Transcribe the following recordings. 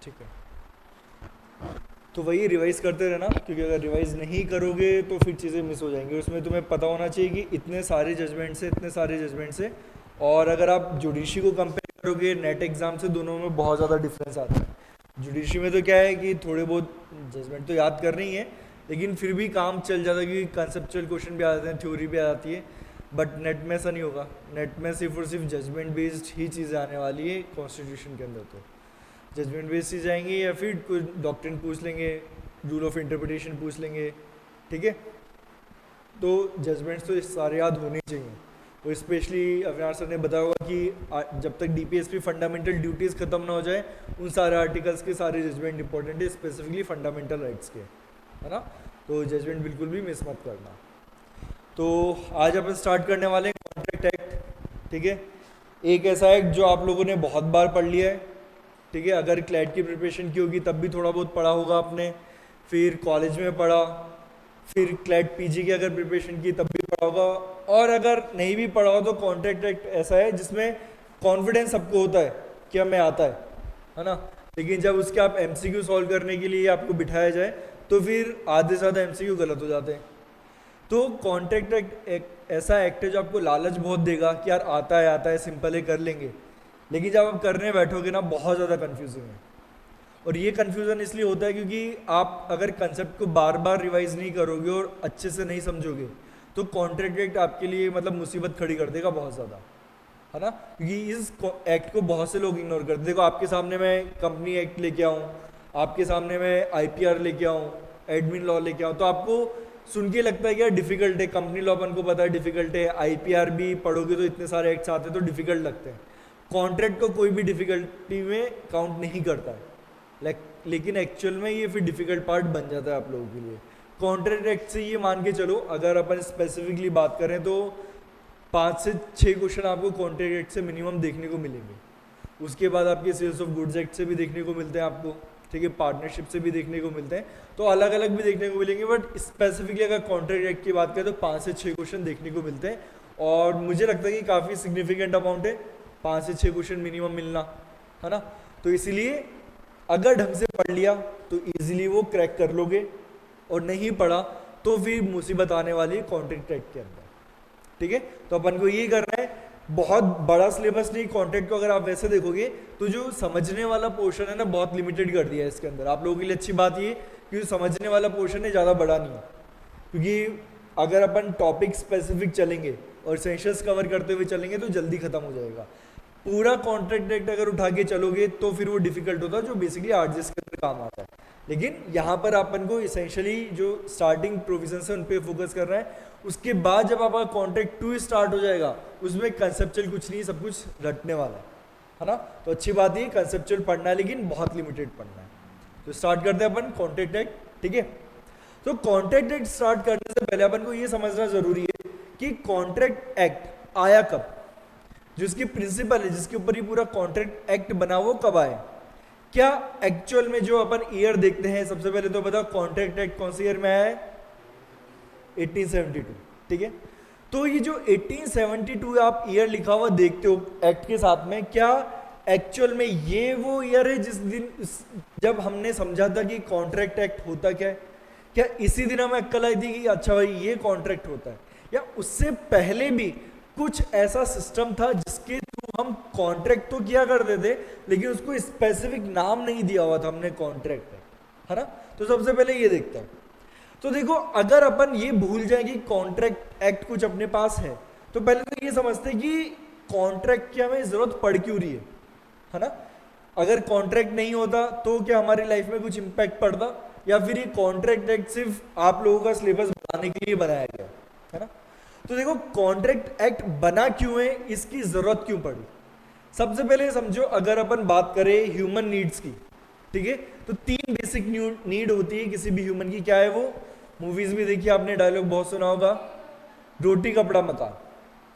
ठीक है, तो वही रिवाइज करते रहना, क्योंकि अगर रिवाइज नहीं करोगे तो फिर चीज़ें मिस हो जाएंगी। उसमें तुम्हें पता होना चाहिए कि इतने सारे जजमेंट से, इतने सारे जजमेंट से। और अगर आप जुडिशरी को कंपेयर करोगे नेट एग्जाम से, दोनों में बहुत ज़्यादा डिफरेंस आता है। जुडिशरी में तो क्या है कि थोड़े बहुत जजमेंट तो याद करनी ही है, लेकिन फिर भी काम चल जाता है क्योंकि कंसेप्चुअल क्वेश्चन भी आ जाते हैं, थ्योरी भी आ जाती है। बट नेट में ऐसा नहीं होगा। नेट में सिर्फ और सिर्फ जजमेंट बेस्ड ही चीज़ें आने वाली है कॉन्स्टिट्यूशन के अंदर। तो जजमेंट बेस्ड ही जाएंगे या फिर कुछ डॉक्ट्रिन पूछ लेंगे, रूल ऑफ इंटरप्रिटेशन पूछ लेंगे। ठीक है, तो जजमेंट्स तो सारे याद होने चाहिए। और स्पेशली अविनाश सर ने बताया होगा कि जब तक डीपीएसपी फंडामेंटल ड्यूटीज़ खत्म ना हो जाए, उन सारे आर्टिकल्स के सारे जजमेंट इंपॉर्टेंट है, स्पेसिफिकली फंडामेंटल राइट्स के, है ना। तो जजमेंट बिल्कुल भी मिस मत करना। तो आज अपन स्टार्ट करने वाले हैं कॉन्ट्रैक्ट एक्ट। ठीक है, एक ऐसा एक्ट जो आप लोगों ने बहुत बार पढ़ लिया है। ठीक है, अगर क्लैट की प्रिपरेशन की होगी तब भी थोड़ा बहुत पढ़ा होगा आपने, फिर कॉलेज में पढ़ा, फिर क्लैट पीजी की अगर प्रिपरेशन की तब भी पढ़ा होगा। और अगर नहीं भी पढ़ा हो तो कॉन्ट्रैक्ट एक्ट ऐसा है जिसमें कॉन्फिडेंस सबको होता है कि हमें आता है ना। लेकिन जब उसके आप एमसीक्यू सॉल्व करने के लिए आपको बिठाया जाए तो फिर आधे से ज़्यादा एमसीक्यू गलत हो जाते हैं। तो कॉन्ट्रैक्ट एक्ट एक ऐसा एक्ट है जो आपको लालच बहुत देगा कि यार आता है सिंपल है कर लेंगे। लेकिन जब आप करने बैठोगे ना, बहुत ज़्यादा कन्फ्यूजिंग है। और ये कन्फ्यूज़न इसलिए होता है क्योंकि आप अगर कंसेप्ट को बार बार रिवाइज नहीं करोगे और अच्छे से नहीं समझोगे तो कॉन्ट्रैक्ट एक्ट आपके लिए मतलब मुसीबत खड़ी कर देगा बहुत ज़्यादा, है ना। क्योंकि इस एक्ट को बहुत से लोग इग्नोर करते। देखो, आपके सामने मैं कंपनी एक्ट लेके आऊँ, आपके सामने मैं आईपीआर लेके आऊँ, एडमिन लॉ लेके आऊँ, तो आपको सुन के लगता है कि यार डिफिकल्ट है। कंपनी लॉ अपन को पता है डिफिकल्ट है, आईपीआर भी पढ़ोगे तो इतने सारे एक्ट्स आते हैं तो डिफिकल्ट लगते हैं। कॉन्ट्रैक्ट को कोई भी डिफिकल्टी में काउंट नहीं करता है। लेकिन एक्चुअल में ये फिर डिफिकल्ट पार्ट बन जाता है आप लोगों के लिए। कॉन्ट्रैक्ट एक्ट से ये मान के चलो, अगर अपन स्पेसिफिकली बात करें तो 5 से 6 क्वेश्चन आपको कॉन्ट्रैक्ट एक्ट से मिनिमम देखने को मिलेंगे। उसके बाद आपके सेल्स ऑफ गुड्स एक्ट से भी देखने को मिलते हैं आपको। ठीक है, पार्टनरशिप से भी देखने को मिलते हैं, तो अलग अलग भी देखने को मिलेंगे। बट स्पेसिफिकली अगर कॉन्ट्रैक्ट एक्ट की बात करें तो 5 से 6 क्वेश्चन देखने को मिलते हैं। और मुझे लगता है कि काफ़ी सिग्निफिकेंट अमाउंट है 5 से 6 क्वेश्चन मिनिमम मिलना, है ना। तो इसीलिए अगर ढंग से पढ़ लिया तो इजीली वो क्रैक कर लोगे, और नहीं पढ़ा तो फिर मुसीबत आने वाली है कॉन्ट्रैक्ट एक्ट के अंदर। ठीक है, तो अपन को ये करना है। बहुत बड़ा सिलेबस नहीं कॉन्ट्रैक्ट को, अगर आप वैसे देखोगे तो जो समझने वाला पोर्शन है ना, बहुत लिमिटेड कर दिया है इसके अंदर। आप लोगों के लिए अच्छी बात ये कि जो समझने वाला पोर्शन है ज़्यादा बड़ा नहीं है, क्योंकि अगर अपन टॉपिक स्पेसिफिक चलेंगे और सेंशंस कवर करते हुए चलेंगे तो जल्दी खत्म हो जाएगा। पूरा कॉन्ट्रैक्ट एक्ट अगर उठा के चलोगे तो फिर वो डिफिकल्ट होता है, जो बेसिकली आरजीएस के अंदर काम आता है। लेकिन यहाँ पर अपन को इसेंशियली जो स्टार्टिंग प्रोविजन है उन पे फोकस कर रहा है। उसके बाद जब आपका कॉन्ट्रैक्ट 2 स्टार्ट हो जाएगा, उसमें कंसेप्चुअल कुछ नहीं, सब कुछ रटने वाला है ना। तो अच्छी बात है, कंसेप्चुअल पढ़ना है लेकिन बहुत लिमिटेड पढ़ना है। तो स्टार्ट करते हैं अपन कॉन्ट्रैक्ट एक्ट। ठीक है, तो कॉन्ट्रैक्ट एक्ट स्टार्ट करने से पहले अपन को ये समझना जरूरी है कि कॉन्ट्रैक्ट एक्ट आया कब, जिसकी प्रिंसिपल है, जिसके ऊपर ये पूरा कॉन्ट्रैक्ट एक्ट बना, वो कब आया। क्या एक्चुअल में जो अपन ईयर देखते हैं, सबसे पहले तो बताओ कॉन्ट्रैक्ट एक्ट कौन से ईयर में आया है? 1872। ठीक है, तो ये जो 1872 आप ईयर लिखा हुआ देखते हो एक्ट के साथ में, क्या एक्चुअल में ये वो ईयर है जिस दिन जब हमने समझा था कि कॉन्ट्रैक्ट एक्ट होता क्या है? क्या इसी दिन हमें अक्ल आई थी कि अच्छा भाई ये कॉन्ट्रैक्ट होता है, या उससे पहले भी कुछ ऐसा सिस्टम था जिसके थ्रू हम कॉन्ट्रैक्ट तो किया करते थे लेकिन उसको स्पेसिफिक नाम नहीं दिया हुआ था हमने कॉन्ट्रैक्ट, है ना। तो सबसे पहले ये देखते हैं। तो देखो, अगर अपन ये भूल जाए कि कॉन्ट्रैक्ट एक्ट कुछ अपने पास है, तो पहले तो ये समझते हैं कि कॉन्ट्रैक्ट की हमें जरूरत पड़ क्यों रही है ना। अगर कॉन्ट्रैक्ट नहीं होता तो क्या हमारी लाइफ में कुछ इंपैक्ट पड़ता, या फिर ये कॉन्ट्रैक्ट एक्ट सिर्फ आप लोगों का सिलेबस बनाने के लिए बनाया गया, है ना। तो देखो, कॉन्ट्रैक्ट एक्ट बना क्यों है, इसकी जरूरत क्यों पड़ी। सबसे पहले समझो, अगर अपन बात करें ह्यूमन नीड्स की, ठीक है, तो 3 बेसिक नीड होती है किसी भी ह्यूमन की। क्या है वो? मूवीज में देखिए आपने, डायलॉग बहुत सुना होगा, रोटी कपड़ा मकान।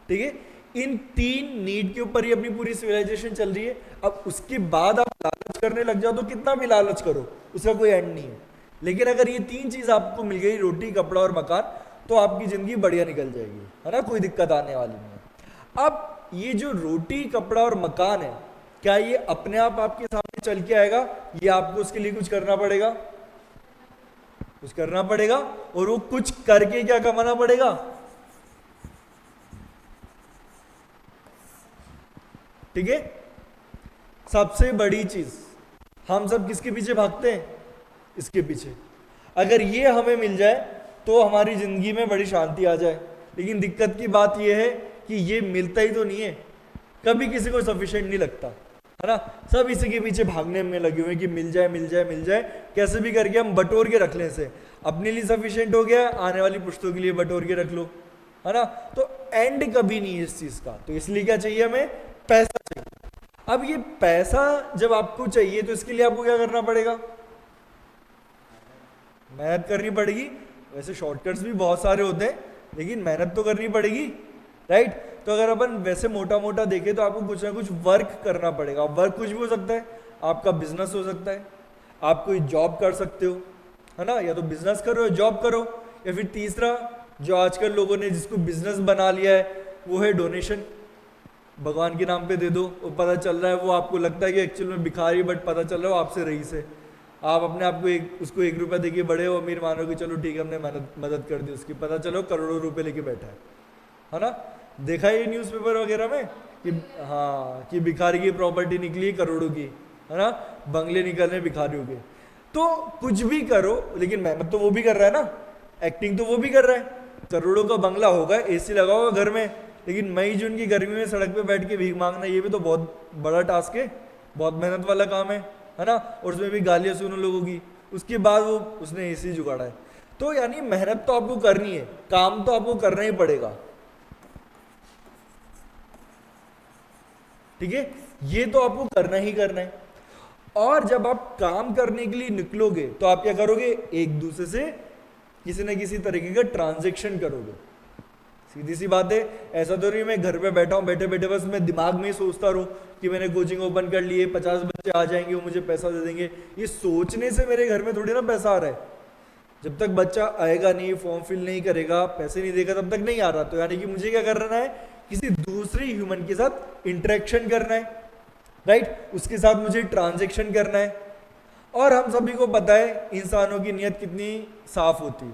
ठीक है, इन 3 नीड के ऊपर ही अपनी पूरी सिविलाइजेशन चल रही है। अब उसके बाद आप लालच करने लग जाओ तो कितना भी लालच करो उसका कोई एंड नहीं है। लेकिन अगर ये 3 चीज आपको मिल गई, रोटी कपड़ा और मकान, तो आपकी जिंदगी बढ़िया निकल जाएगी, है ना, कोई दिक्कत आने वाली नहीं है। अब ये जो रोटी कपड़ा और मकान है, क्या ये अपने आप आपके सामने चल के आएगा? ये आपको उसके लिए कुछ करना पड़ेगा, कुछ करना पड़ेगा, और वो कुछ करके क्या कमाना पड़ेगा? ठीक है। सबसे बड़ी चीज, हम सब किसके पीछे भागते हैं? इसके पीछे। अगर ये हमें मिल जाए तो हमारी जिंदगी में बड़ी शांति आ जाए। लेकिन दिक्कत की बात यह है कि ये मिलता ही तो नहीं है, कभी किसी को सफिशिएंट नहीं लगता, है ना। सब इसी के पीछे भागने में लगे हुए हैं कि मिल जाए मिल जाए मिल जाए, कैसे भी करके हम बटोर के रख लें इसे। अपने लिए सफिशिएंट हो गया, आने वाली पुश्तों के लिए बटोर के रख लो, है ना। तो एंड कभी नहीं है इस चीज का। तो इसलिए क्या चाहिए हमें? पैसा चाहिए। अब ये पैसा जब आपको चाहिए तो इसके लिए आपको क्या करना पड़ेगा? मेहनत करनी पड़ेगी। वैसे शॉर्टकट्स भी बहुत सारे होते हैं, लेकिन मेहनत तो करनी पड़ेगी, राइट। तो अगर अपन वैसे मोटा मोटा देखें तो आपको कुछ ना कुछ वर्क करना पड़ेगा। वर्क कुछ भी हो सकता है, आपका बिजनेस हो सकता है, आप कोई जॉब कर सकते हो, है ना। या तो बिजनेस करो या जॉब करो, या फिर तीसरा जो आजकल लोगों ने जिसको बिजनेस बना लिया है वो है डोनेशन। भगवान के नाम पे दे दो, वो पता चल रहा है वो आपको लगता है कि एक्चुअल में भिखारी, बट पता चल रहा है वो आपसे रईस है। आप अपने आप को उसको 1 रुपया देके बड़े हो अमीर मानो कि चलो ठीक है हमने मदद कर दी उसकी, पता चलो करोड़ों रुपए लेके बैठा है ना। देखा है ये न्यूज़पेपर वगैरह में कि हाँ कि भिखारी की प्रॉपर्टी निकली करोड़ों की, है ना, बंगले निकल रहे भिखारियों के। तो कुछ भी करो, लेकिन मेहनत तो वो भी कर रहा है ना, एक्टिंग तो वो भी कर रहा है। करोड़ों का बंगला होगा, एसी लगा होगा घर में, लेकिन मई जून की गर्मी में सड़क पे बैठ के भीख मांगना, ये भी तो बहुत बड़ा टास्क है, बहुत मेहनत वाला काम है ना। और उसमें भी गालियां सुनो लोगों की, उसके बाद वो उसने एसी जुगाड़ा है। तो यानी मेहनत तो आपको करनी है, काम तो आपको करना ही पड़ेगा, ठीक है। ये तो आपको करना ही करना है। और जब आप काम करने के लिए निकलोगे तो आप क्या करोगे? एक दूसरे से किसी न किसी तरीके का ट्रांजैक्शन करोगे। सीधी सी बात है, ऐसा तो नहीं मैं घर पे बैठा हूँ, बैठे बैठे बस मैं दिमाग में ही सोचता रहूँ कि मैंने कोचिंग ओपन कर ली है, 50 बच्चे आ जाएंगे वो मुझे पैसा दे देंगे। ये सोचने से मेरे घर में थोड़ी ना पैसा आ रहा है। जब तक बच्चा आएगा नहीं, फॉर्म फिल नहीं करेगा, पैसे नहीं देगा, तब तक नहीं आ रहा। तो यानी कि मुझे क्या करना है? किसी दूसरे ह्यूमन के साथ इंटरेक्शन करना है, राइट। उसके साथ मुझे ट्रांजेक्शन करना है। और हम सभी को पता है इंसानों की नीयत कितनी साफ होती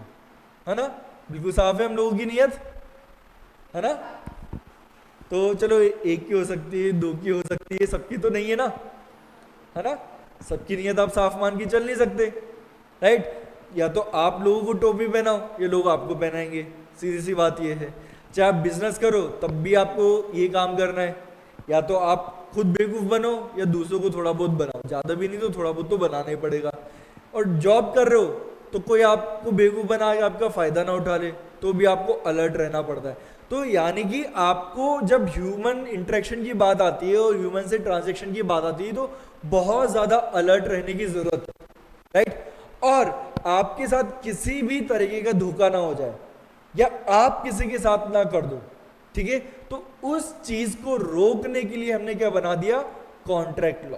है ना। बिल्कुल साफ है हम लोगों की नीयत, है ना। तो चलो एक की हो सकती है, 2 की हो सकती है, सबकी तो नहीं है ना, है ना। सबकी नीयत आप साफ मान के चल नहीं सकते, राइट। या तो आप लोगों को टोपी पहनाओ, ये लोग आपको पहनाएंगे, सीधी सी बात ये है। चाहे आप बिजनेस करो तब भी आपको ये काम करना है, या तो आप खुद बेवकूफ बनो या दूसरों को थोड़ा बहुत बनाओ, ज्यादा भी नहीं तो थोड़ा बहुत तो बनाना ही पड़ेगा। और जॉब कर रहे हो तो कोई आपको बेवकूफ बना के आपका फायदा ना उठा ले, तो भी आपको अलर्ट रहना पड़ता है। तो यानी कि आपको जब ह्यूमन इंटरेक्शन की बात आती है और ह्यूमन से ट्रांजेक्शन की बात आती है तो बहुत ज्यादा अलर्ट रहने की जरूरत है, राइट। और आपके साथ किसी भी तरीके का धोखा ना हो जाए, या आप किसी के साथ ना कर दो, ठीक है। तो उस चीज को रोकने के लिए हमने क्या बना दिया? कॉन्ट्रैक्ट लॉ,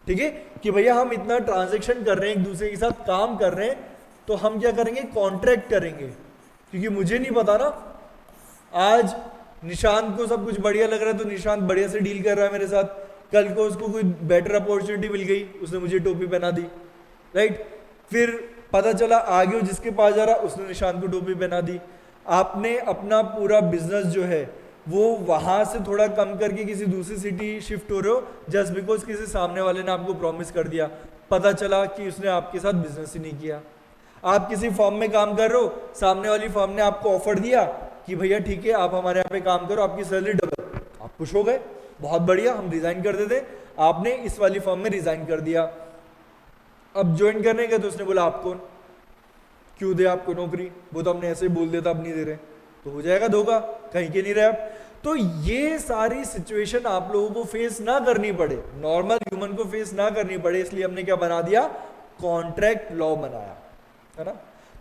ठीक है। कि भैया हम इतना ट्रांजैक्शन कर रहे हैं, एक दूसरे के साथ काम कर रहे हैं, तो हम क्या करेंगे? कॉन्ट्रैक्ट करेंगे। क्योंकि मुझे नहीं पता ना, आज निशांत को सब कुछ बढ़िया लग रहा है तो निशांत बढ़िया से डील कर रहा है मेरे साथ, कल को उसको कोई बेटर अपॉर्चुनिटी मिल गई, उसने मुझे टोपी पहना दी, राइट। फिर पता चला आगे वो जिसके पास जा रहा उसने निशांत को टोपी पहना दी। आपने अपना पूरा बिजनेस जो है वो वहां से थोड़ा कम करके किसी दूसरी सिटी शिफ्ट हो रहे हो, जस्ट बिकॉज किसी सामने वाले ने आपको प्रॉमिस कर दिया, पता चला कि उसने आपके साथ बिजनेस ही नहीं किया। आप किसी फॉर्म में काम कर रहे हो, सामने वाली फॉर्म ने आपको ऑफर दिया कि भैया ठीक है आप हमारे यहाँ पे काम करो, आपकी सैलरी डबल, आप खुश हो गए, बहुत बढ़िया हम रिजाइन कर देते, आपने इस वाली फॉर्म में रिजाइन कर दिया। अब ज्वाइन करने गए तो उसने बोला आप कौन, क्यों दे आपको नौकरी, वो तो हमने ऐसे ही बोल दिया था, अब नहीं दे रहे, तो हो जाएगा धोखा, कहीं के नहीं रहे आप। तो ये सारी सिचुएशन आप लोगों को फेस ना करनी पड़े, नॉर्मल ह्यूमन को फेस ना करनी पड़े, इसलिए हमने क्या बना दिया? कॉन्ट्रैक्ट लॉ बनाया, है ना।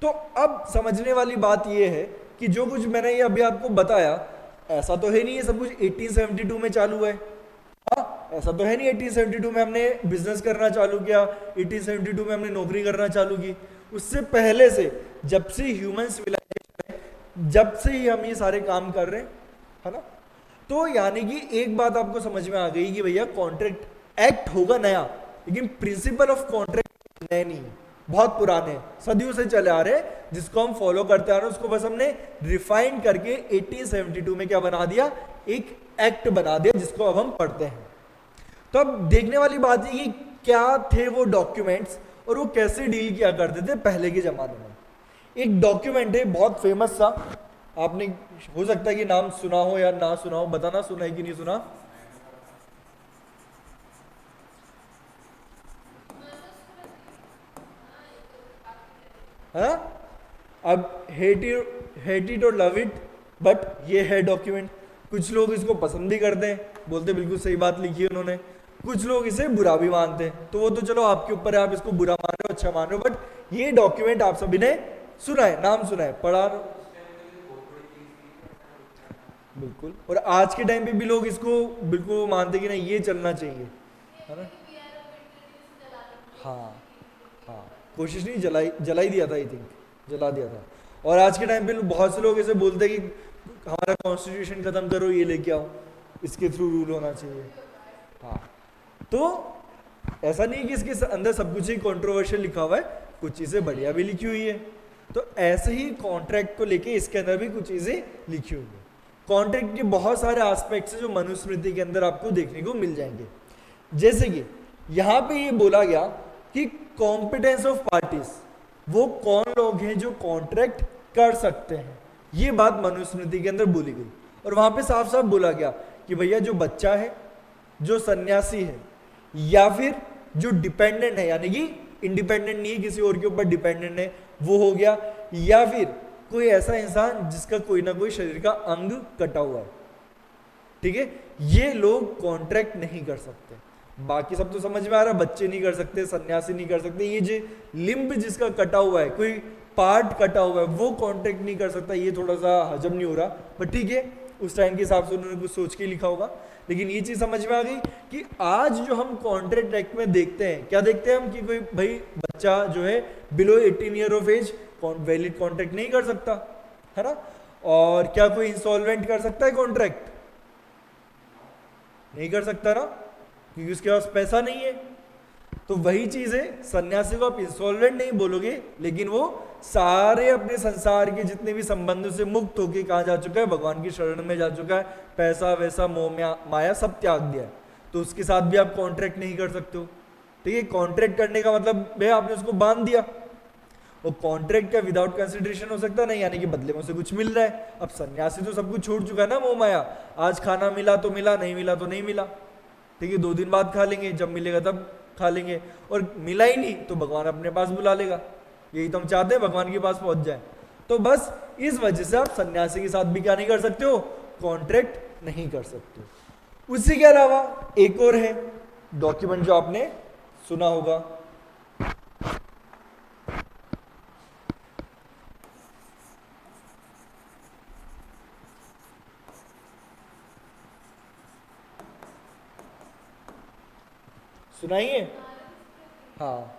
तो अब समझने वाली बात यह है कि जो कुछ मैंने ये अभी आपको बताया, ऐसा तो है नहीं ये सब कुछ 1872 में चालू है, हाँ ऐसा तो है नहीं 1872 में हमने बिजनेस करना चालू किया, 1872 में हमने नौकरी करना चालू की। उससे पहले से, जब से ह्यूमन सिविलाइजेशन है, जब से ही हम ये सारे काम कर रहे हैं, है ना। तो यानी कि एक बात आपको समझ में आ गई कि भैया कॉन्ट्रैक्ट एक्ट होगा नया, लेकिन प्रिंसिपल ऑफ कॉन्ट्रैक्ट नए नहीं है, बहुत पुराने हैं, सदियों से चले आ रहे हैं, जिसको हम फॉलो करते आ रहे हैं, उसको बस हमने रिफाइन करके 1872 में क्या बना दिया, एक एक्ट बना दिया जिसको अब हम पढ़ते हैं। तो अब देखने वाली बात है कि क्या थे वो डॉक्यूमेंट्स और वो कैसे डील किया करते थे पहले के जमाने में। एक डॉक्यूमेंट है बहुत फेमस सा, आपने हो सकता है कि नाम सुना हो या ना सुना हो, बताना सुना है कि नहीं सुना। हाँ, अब हेट इट और लव इट, बट ये है डॉक्यूमेंट। कुछ लोग इसको पसंद भी करते हैं, बोलते बिल्कुल सही बात लिखी है उन्होंने, कुछ लोग इसे बुरा भी मानते हैं, तो वो तो चलो आपके ऊपर है, आप इसको बुरा मान रहे हो अच्छा मान रहे हो, बट ये डॉक्यूमेंट आप सभी ने सुना है, नाम सुना है, पढ़ा। बिल्कुल, और आज के टाइम पे भी लोग इसको बिल्कुल मानते कि नहीं ये चलना चाहिए, है ना। हाँ हाँ, कोशिश नहीं, जला ही दिया था, आई थिंक जला दिया था। और आज के टाइम पे बहुत से लोग ऐसे बोलते हैं कि हमारा कॉन्स्टिट्यूशन खत्म करो, ये लेके आओ, इसके थ्रू रूल होना चाहिए। हाँ, तो ऐसा नहीं कि इसके अंदर सब कुछ ही कंट्रोवर्शियल लिखा हुआ है, कुछ चीज़ें बढ़िया भी लिखी हुई है। तो ऐसे ही कॉन्ट्रैक्ट को लेके इसके अंदर भी कुछ चीज़ें लिखी हुई है। कॉन्ट्रैक्ट के बहुत सारे एस्पेक्ट्स हैं जो मनुस्मृति के अंदर आपको देखने को मिल जाएंगे। जैसे कि यहाँ पे ये बोला गया कि कॉम्पिटेंस ऑफ पार्टीज, वो कौन लोग हैं जो कॉन्ट्रैक्ट कर सकते हैं, ये बात मनुस्मृति के अंदर बोली गई। और वहां पे साफ साफ बोला गया कि भैया जो बच्चा है, जो सन्यासी है, या फिर जो डिपेंडेंट है, यानी कि इंडिपेंडेंट नहीं है, किसी और के ऊपर डिपेंडेंट है, वो हो गया, या फिर कोई ऐसा इंसान जिसका कोई ना कोई शरीर का अंग कटा हुआ है, ठीक है, ये लोग कॉन्ट्रैक्ट नहीं कर सकते। बाकी सब तो समझ में आ रहा है, बच्चे नहीं कर सकते, सन्यासी नहीं कर सकते, ये जो लिम्ब जिसका कटा हुआ है, कोई पार्ट कटा हुआ है, वो कॉन्ट्रैक्ट नहीं कर सकता। ये थोड़ा सा हजम नहीं हो रहा, पर ठीक है, उस टाइम के हिसाब से उन्होंने कुछ सोच के लिखा होगा। लेकिन ये चीज समझ में आ गई कि आज जो हम कॉन्ट्रैक्ट एक्ट में देखते हैं, क्या देखते हैं हम कि कोई भाई बच्चा जो है below 18 year of age valid contract नहीं कर सकता, है ना। और क्या कोई इंसॉल्वेंट कर सकता है कॉन्ट्रैक्ट? नहीं कर सकता ना, क्योंकि उसके पास पैसा नहीं है। तो वही चीज है, सन्यासी को आप इंसॉल्वेंट नहीं बोलोगे, लेकिन वो सारे अपने संसार के जितने भी संबंधों से मुक्त होकर कहाँ जा चुका है, भगवान की शरण में जा चुका है, पैसा वैसा मोह माया सब त्याग दिया है, तो उसके साथ भी आप कॉन्ट्रैक्ट नहीं कर सकते हो। ठीक है, कॉन्ट्रैक्ट करने का मतलब है आपने उसको बांध दिया। और कॉन्ट्रैक्ट का विदाउट कंसिडरेशन हो सकता नहीं, यानी कि बदले में उसे कुछ मिल रहा है। अब सन्यासी तो सब कुछ छोड़ चुका है ना, मोह माया, आज खाना मिला तो मिला, नहीं मिला तो नहीं मिला, ठीक है, 2 दिन बाद खा लेंगे, जब मिलेगा तब खा लेंगे, और मिला ही नहीं तो भगवान अपने पास बुला लेगा। यही तो हम चाहते हैं, भगवान के पास पहुंच जाए। तो बस इस वजह से आप सन्यासी के साथ भी क्या नहीं कर सकते हो, कॉन्ट्रैक्ट नहीं कर सकते। उसी के अलावा एक और है डॉक्यूमेंट जो आपने सुना होगा, सुनाइए। हाँ,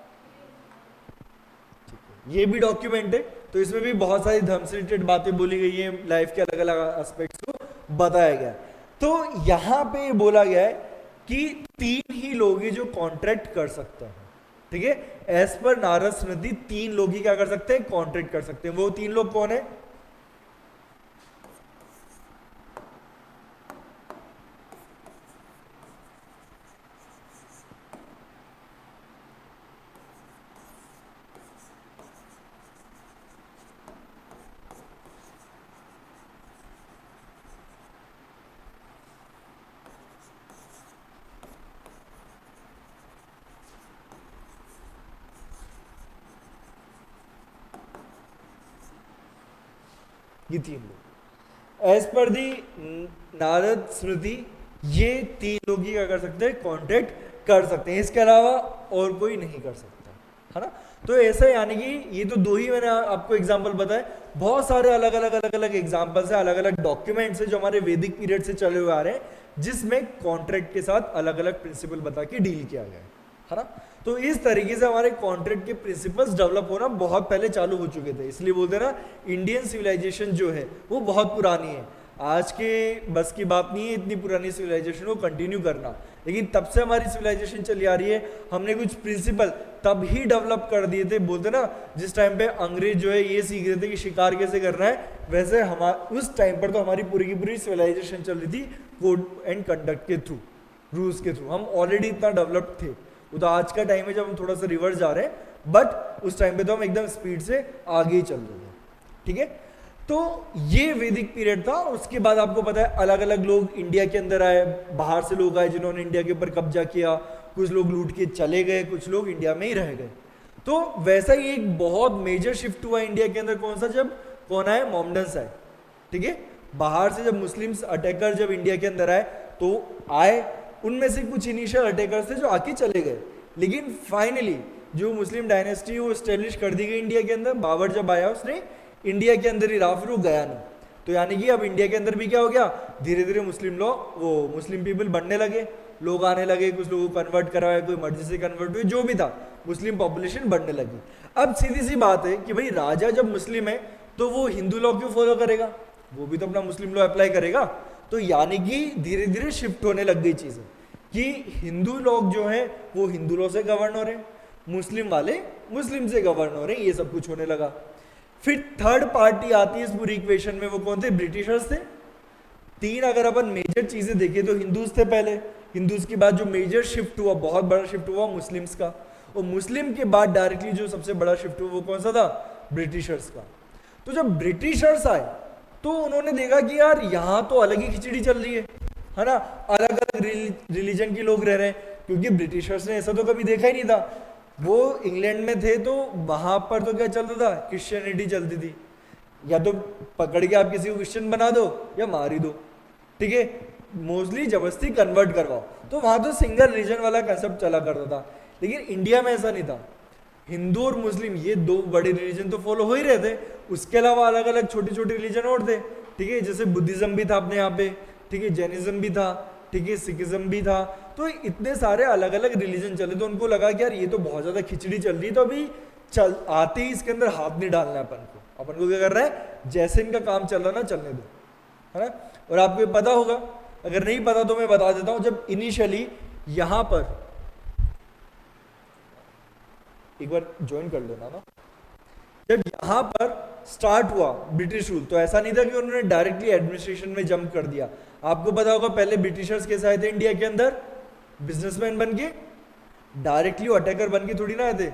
ये भी डॉक्यूमेंट है, तो इसमें भी बहुत सारी धर्म से रिलेटेड बातें बोली गई है, लाइफ के अलग अलग एस्पेक्ट्स को बताया गया। तो यहाँ पे बोला गया है कि 3 ही लोग हैं जो कॉन्ट्रैक्ट कर सकते हैं, ठीक है, एज पर नारद स्मृति 3 लोग ही क्या कर सकते हैं, कॉन्ट्रैक्ट कर सकते हैं। वो 3 लोग कौन है? ये 3 लोग एज पर दी नारद स्मृति, ये 3 लोग ही क्या कर सकते हैं, कॉन्ट्रैक्ट कर सकते हैं, इसके अलावा और कोई नहीं कर सकता, है ना। तो ऐसा यानी कि ये तो 2 ही मैंने आपको एग्जांपल बताए, बहुत सारे अलग अलग एग्जांपल्स है, अलग अलग डॉक्यूमेंट्स है जो हमारे वैदिक पीरियड से चले हुए आ रहे हैं, जिसमें कॉन्ट्रैक्ट के साथ अलग अलग प्रिंसिपल बता के डील किया गया है ना। तो इस तरीके से हमारे कॉन्ट्रैक्ट के प्रिंसिपल्स डेवलप होना बहुत पहले चालू हो चुके थे, इसलिए बोलते हैं ना इंडियन सिविलाइजेशन जो है वो बहुत पुरानी है। आज के बस की बात नहीं है इतनी पुरानी सिविलाइजेशन को कंटिन्यू करना, लेकिन तब से हमारी सिविलाइजेशन चली आ रही है। हमने कुछ प्रिंसिपल तब ही डेवलप कर दिए थे। बोलते ना जिस टाइम पे अंग्रेज जो है ये सीख रहे थे कि शिकार कैसे करना है, वैसे हम उस टाइम पर तो हमारी पूरी की पूरी सिविलाइजेशन चल रही थी कोड एंड कंडक्ट के थ्रू, रूल्स के थ्रू। हम ऑलरेडी इतना डेवलप्ड थे। वो तो आज का टाइम है जब हम थोड़ा सा रिवर्स जा रहे हैं, बट उस टाइम पे तो हम एकदम स्पीड से आगे ही चल रहे थे। ठीक है, तो ये वैदिक पीरियड था। उसके बाद आपको पता है अलग अलग लोग इंडिया के अंदर आए, बाहर से लोग आए जिन्होंने इंडिया के ऊपर कब्जा किया, कुछ लोग लूट के चले गए, कुछ लोग इंडिया में ही रह गए। तो वैसा ही एक बहुत मेजर शिफ्ट हुआ इंडिया के अंदर। कौन सा? जब कौन आए? मोहम्मडन्स आए। ठीक है, बाहर से जब मुस्लिम्स अटैकर जब इंडिया के अंदर आए तो आए, उनमें से कुछ इनिशियल अटैकर्स थे जो आके चले गए, लेकिन फाइनली जो मुस्लिम डायनेस्टी वो स्टेब्लिश कर दी गई इंडिया के अंदर। बाबर जब आया उसने इंडिया के अंदर ही रहा, फिर वो गया नहीं। तो यानी कि अब इंडिया के अंदर भी क्या हो गया, धीरे धीरे मुस्लिम लोग, वो मुस्लिम पीपल बनने लगे, लोग आने लगे, कुछ लोगों को कन्वर्ट करवाए, कोई मर्जी से कन्वर्ट हुए, जो भी था, मुस्लिम पॉपुलेशन बढ़ने लगी। अब सीधी सी बात है कि भाई राजा जब मुस्लिम है तो वो हिंदू लॉ क्यों फॉलो करेगा, वो भी तो अपना मुस्लिम लॉ अप्लाई करेगा। तो यानी कि धीरे धीरे शिफ्ट होने लग गई चीजें कि हिंदू लोग जो है वो हिंदू लॉ से गवर्न हो रहे हैं, मुस्लिम वाले मुस्लिम से गवर्न हो रहे हैं, ये सब कुछ होने लगा। फिर थर्ड पार्टी आती है इस पूरी इक्वेशन में, वो कौन थे? ब्रिटिशर्स थे। तीन अगर अपन मेजर चीजें देखें तो हिंदूज थे पहले, हिंदूज के बाद जो मेजर शिफ्ट हुआ, बहुत बड़ा शिफ्ट हुआ मुस्लिम्स का, और मुस्लिम के बाद डायरेक्टली जो सबसे बड़ा शिफ्ट हुआ वो कौन सा था? ब्रिटिशर्स का। तो जब ब्रिटिशर्स आए तो उन्होंने देखा कि यार यहाँ तो अलग ही खिचड़ी चल रही है ना, अलग अलग रिलीजन के लोग रह रहे हैं, क्योंकि ब्रिटिशर्स ने ऐसा तो कभी देखा ही नहीं था। वो इंग्लैंड में थे तो वहां पर तो क्या चलता था? क्रिश्चियनिटी चलती थी, या तो पकड़ के आप किसी को क्रिश्चियन बना दो या मार ही दो। ठीक है, मोस्टली जबरदस्ती कन्वर्ट करवाओ, तो वहां तो सिंगल रिलीजन वाला कंसेप्ट चला करता था। लेकिन इंडिया में ऐसा नहीं था, हिंदू और मुस्लिम ये दो बड़े रिलीजन तो फॉलो हो ही रहे थे, उसके अलावा अलग अलग छोटे छोटे रिलीजन और थे। ठीक है, जैसे बुद्धिज्म भी था अपने यहाँ पे, ठीक है, जैनिज्म भी था, ठीक है, सिखिज्म भी था। तो इतने सारे अलग अलग रिलीजन चले, तो उनको लगा कि यार ये तो बहुत ज्यादा खिचड़ी चल रही है, तो अभी चल आते ही इसके अंदर हाथ नहीं डालना है अपन को क्या कर रहा है, जैसे इनका काम चल रहा ना चलने दो, है ना। और आपको पता होगा, अगर नहीं पता तो मैं बता देता हूं, जब इनिशियली यहां पर एक बार ज्वाइन कर लेना ना, जब यहां पर स्टार्ट हुआ ब्रिटिश रूल, तो ऐसा नहीं था कि उन्होंने डायरेक्टली एडमिनिस्ट्रेशन में जंप कर दिया। आपको पता होगा पहले ब्रिटिशर्स कैसे आए थे इंडिया के अंदर? बिजनेसमैन बन के, डायरेक्टली अटैकर बन के थोड़ी ना आए थे।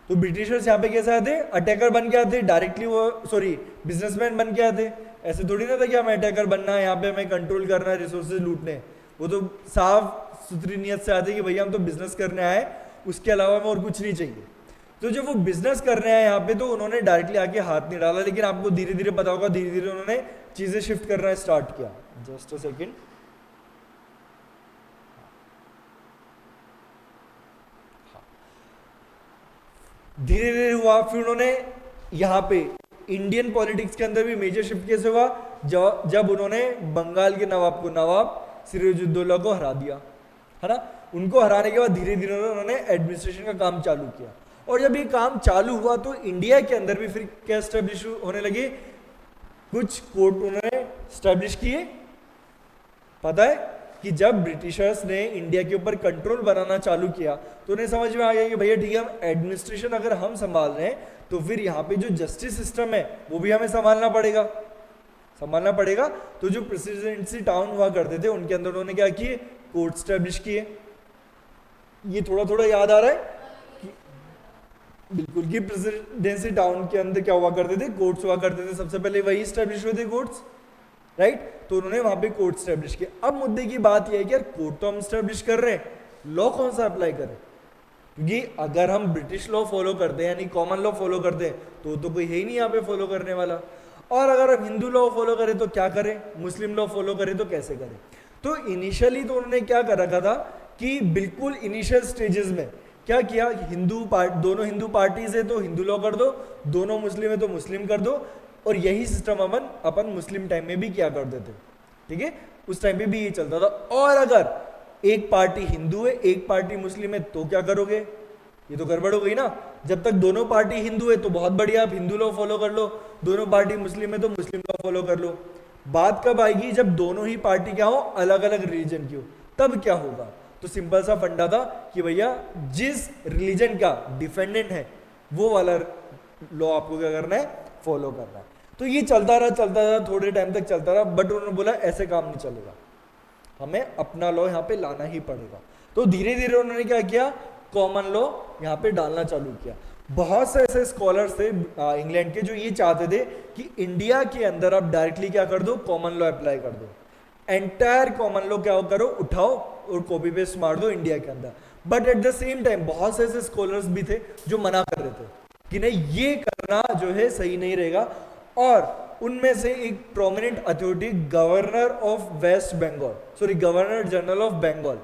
तो ब्रिटिशर्स यहाँ पे कैसे आए थे? अटैकर बन के आए थे, डायरेक्टली वो बिजनेसमैन बन के आए थे। ऐसे थोड़ी ना था कि हमें अटैकर बनना है, यहाँ पे हमें कंट्रोल करना है, रिसोर्सेज लूटने। वो तो साफ सुथरी नियत से आते कि भैया हम तो बिजनेस करने आए, उसके अलावा हमें और कुछ नहीं चाहिए। तो जब वो बिजनेस करने आए यहाँ पे, तो उन्होंने डायरेक्टली आके हाथ नहीं डाला, लेकिन आपको धीरे धीरे पता होगा, धीरे धीरे उन्होंने चीजें शिफ्ट करना स्टार्ट किया। जस्ट अ सेकेंड, धीरे धीरे हुआ। फिर उन्होंने यहाँ पे इंडियन पॉलिटिक्स के अंदर भी मेजर शिफ्ट कैसे हुआ? जब उन्होंने बंगाल के नवाब को, नवाब सिराजुद्दौला को हरा दिया, है ना। उनको हराने के बाद धीरे धीरे उन्होंने एडमिनिस्ट्रेशन का काम चालू किया। और जब ये काम चालू हुआ तो इंडिया के अंदर भी फिर क्या स्टैब्लिश होने लगे? कुछ कोर्ट उन्होंने स्टैब्लिश किए। पता है कि जब ब्रिटिशर्स ने इंडिया के ऊपर कंट्रोल बनाना चालू किया तो उन्हें समझ में आ गया कि भैया ठीक है, हम एडमिनिस्ट्रेशन अगर हम संभाल रहे हैं तो फिर यहाँ पे जो जस्टिस सिस्टम है वो भी हमें संभालना पड़ेगा। तो जो प्रेसिडेंसी टाउन हुआ करते थे उनके अंदर उन्होंने क्या किए? कोर्ट स्टैब्लिश किए। ये थोड़ा थोड़ा याद आ रहा है कि बिल्कुल कि प्रेसिडेंसी टाउन के अंदर क्या हुआ करते थे? कोर्ट्स हुआ करते थे। सबसे पहले वही स्टैब्लिश हुए थे कोर्ट्स, राइट। तो उन्होंने वहां पे कोर्ट स्टैब्लिश किया। अब मुद्दे की बात यह है कि यार कोर्ट तो हम स्टैब्लिश कर रहे हैं, लॉ कौन सा अप्लाई करें? क्योंकि अगर हम ब्रिटिश लॉ फॉलो करते हैं यानी कॉमन लॉ फॉलो करते हैं तो कोई है ही नहीं यहाँ पे फॉलो करने वाला। और अगर हम हिंदू लॉ फॉलो करें तो क्या करें, मुस्लिम लॉ फॉलो करें तो कैसे करें? तो इनिशियली तो उन्होंने क्या कर रखा था कि बिल्कुल इनिशियल स्टेजेस में क्या किया, दोनों हिंदू पार्टीज है तो हिंदू लॉ कर दो, दोनों मुस्लिम है तो मुस्लिम कर दो। और यही सिस्टम अपन मुस्लिम टाइम में भी किया करते थे, ठीक है, उस टाइम पे भी ये चलता था। और अगर एक पार्टी हिंदू है एक पार्टी मुस्लिम है तो क्या करोगे? ये तो गड़बड़ हो गई ना। जब तक दोनों पार्टी हिंदू है तो बहुत बढ़िया, आप हिंदू लॉ फॉलो कर लो, दोनों पार्टी मुस्लिम है तो मुस्लिम लॉ फॉलो कर लो। बात कब आएगी जब दोनों ही पार्टी क्या हो, अलग अलग रिलीजन की हो, तब क्या होगा? तो सिंपल सा फंडा था कि भैया जिस रिलीजन का डिफेंडेंट है वो वाला लॉ आपको क्या करना है, फॉलो करना है। तो ये चलता रहा थोड़े टाइम तक चलता रहा, बट उन्होंने बोला ऐसे काम नहीं चलेगा, हमें अपना लॉ यहाँ पे लाना ही पड़ेगा। तो धीरे धीरे उन्होंने क्या किया, कॉमन लॉ यहाँ पे डालना चालू किया। बहुत से ऐसे स्कॉलर्स थे इंग्लैंड के जो ये चाहते थे कि इंडिया के अंदर आप डायरेक्टली क्या कर दो, कॉमन लॉ अप्लाई कर दो, एंटायर कॉमन लॉ क्या करो, उठाओ और कॉपी पेस्ट मार दो इंडिया के अंदर। But at the same time बहुत से ऐसे स्कॉलर्स भी थे जो मना कर रहे थे कि नहीं ये करना जो है सही नहीं रहेगा। और उनमें से एक prominent authority governor of West Bengal, sorry governor general of Bengal,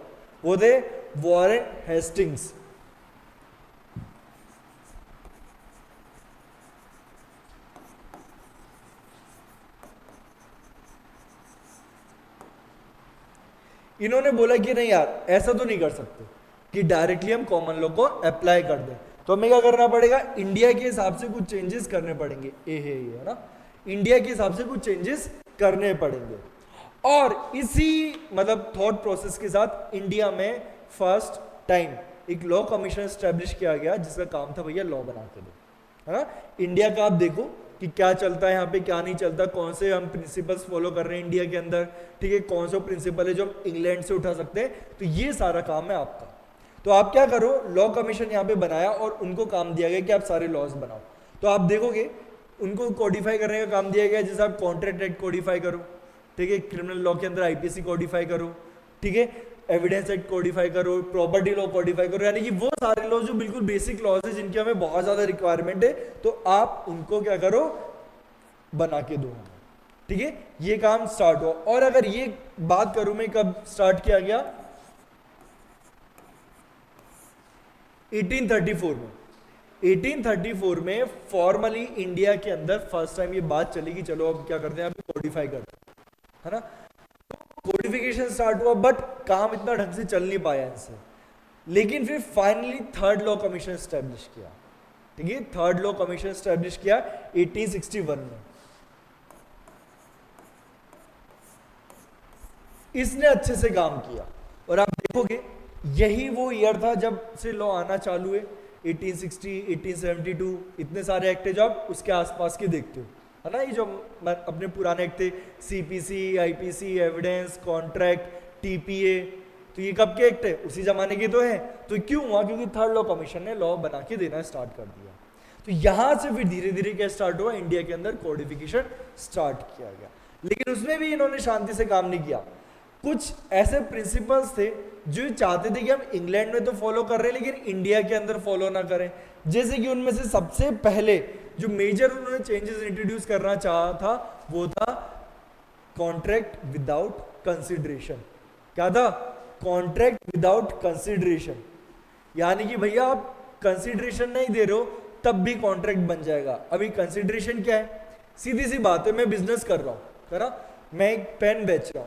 वो थे वॉरेन हेस्टिंग्स। इन्होंने बोला कि नहीं यार ऐसा तो नहीं कर सकते कि डायरेक्टली हम कॉमन लॉ को अप्लाई कर दें, तो हमें क्या करना पड़ेगा, इंडिया के हिसाब से कुछ चेंजेस करने पड़ेंगे। ये ना, इंडिया के हिसाब से कुछ चेंजेस करने पड़ेंगे। और इसी मतलब थॉट प्रोसेस के साथ इंडिया में फर्स्ट टाइम एक लॉ कमीशन स्टैब्लिश किया गया जिसका काम था भैया लॉ बना के दो, है ना। इंडिया का आप देखो कि क्या चलता है यहाँ पे, क्या नहीं चलता, कौन से हम प्रिंसिपल्स फॉलो कर रहे हैं इंडिया के अंदर, ठीक है, कौन सा प्रिंसिपल है जो हम इंग्लैंड से उठा सकते हैं। तो ये सारा काम है आपका। तो आप क्या करो, लॉ कमीशन यहाँ पे बनाया और उनको काम दिया गया कि आप सारे लॉज बनाओ। तो आप देखोगे उनको कोडिफाई करने का काम दिया गया, जैसे आप कॉन्ट्रैक्ट एक्ट कोडिफाई करो, ठीक है, क्रिमिनल लॉ के अंदर आईपीसी कोडिफाई करो, ठीक है, एविडेंस एक्ट कोडिफाई करो, प्रॉपर्टी लॉ कोडिफाई करो, यानी कि वो सारे लॉ जो बिल्कुल बेसिक लॉज है जिनकी हमें बहुत ज्यादा रिक्वायरमेंट है, तो आप उनको क्या करो, बना के दो हमें, ठीक है। ये काम स्टार्ट हो। और अगर ये बात करूं मैं कब स्टार्ट किया गया, 1834 में। 1834 में फॉर्मली इंडिया के अंदर फर्स्ट टाइम ये बात चली कि चलो अब क्या करते हैं, अब कोडिफाई करते हैं, है ना। कोडिफिकेशन स्टार्ट हुआ, बट काम इतना ढंग से चल नहीं पाया इनसे। लेकिन फिर finally third law commission establish किया, ठीक है, थर्ड लॉ कमीशन स्टैब्लिश किया 1861 में। इसने अच्छे से काम किया और आप देखोगे यही वो ईयर था जब से लॉ आना चालू है। 1860, 1872 इतने सारे एक्ट है जो आप उसके आसपास के देखते हो, है ना। ये जो अपने पुराने एक्ट थे, CPC, IPC, evidence, contract, TPA, तो ये कब के एक्ट है, उसी जमाने के तो है। तो क्यों हुआ, क्योंकि थर्ड लॉ कमीशन ने लॉ बना के देना स्टार्ट कर दिया। तो यहां से फिर धीरे धीरे क्या स्टार्ट हुआ, इंडिया के अंदर कोडिफिकेशन स्टार्ट किया गया। लेकिन उसमें भी इन्होंने शांति से काम नहीं किया। कुछ ऐसे प्रिंसिपल्स थे जो चाहते थे कि हम इंग्लैंड में तो फॉलो कर रहे हैं लेकिन इंडिया के अंदर फॉलो ना करें। जैसे कि उनमें से सबसे पहले जो मेजर उन्होंने चेंजेस इंट्रोड्यूस करना चाहा था वो था कॉन्ट्रैक्ट विदाउट कंसिडरेशन। क्या था, कॉन्ट्रैक्ट विदाउट कंसिडरेशन, यानी कि भैया आप कंसिडरेशन नहीं दे रहे हो तब भी कॉन्ट्रैक्ट बन जाएगा। अभी कंसिडरेशन क्या है, सीधी सी बात है, मैं बिजनेस कर रहा हूँ, है ना, मैं एक पेन बेच रहा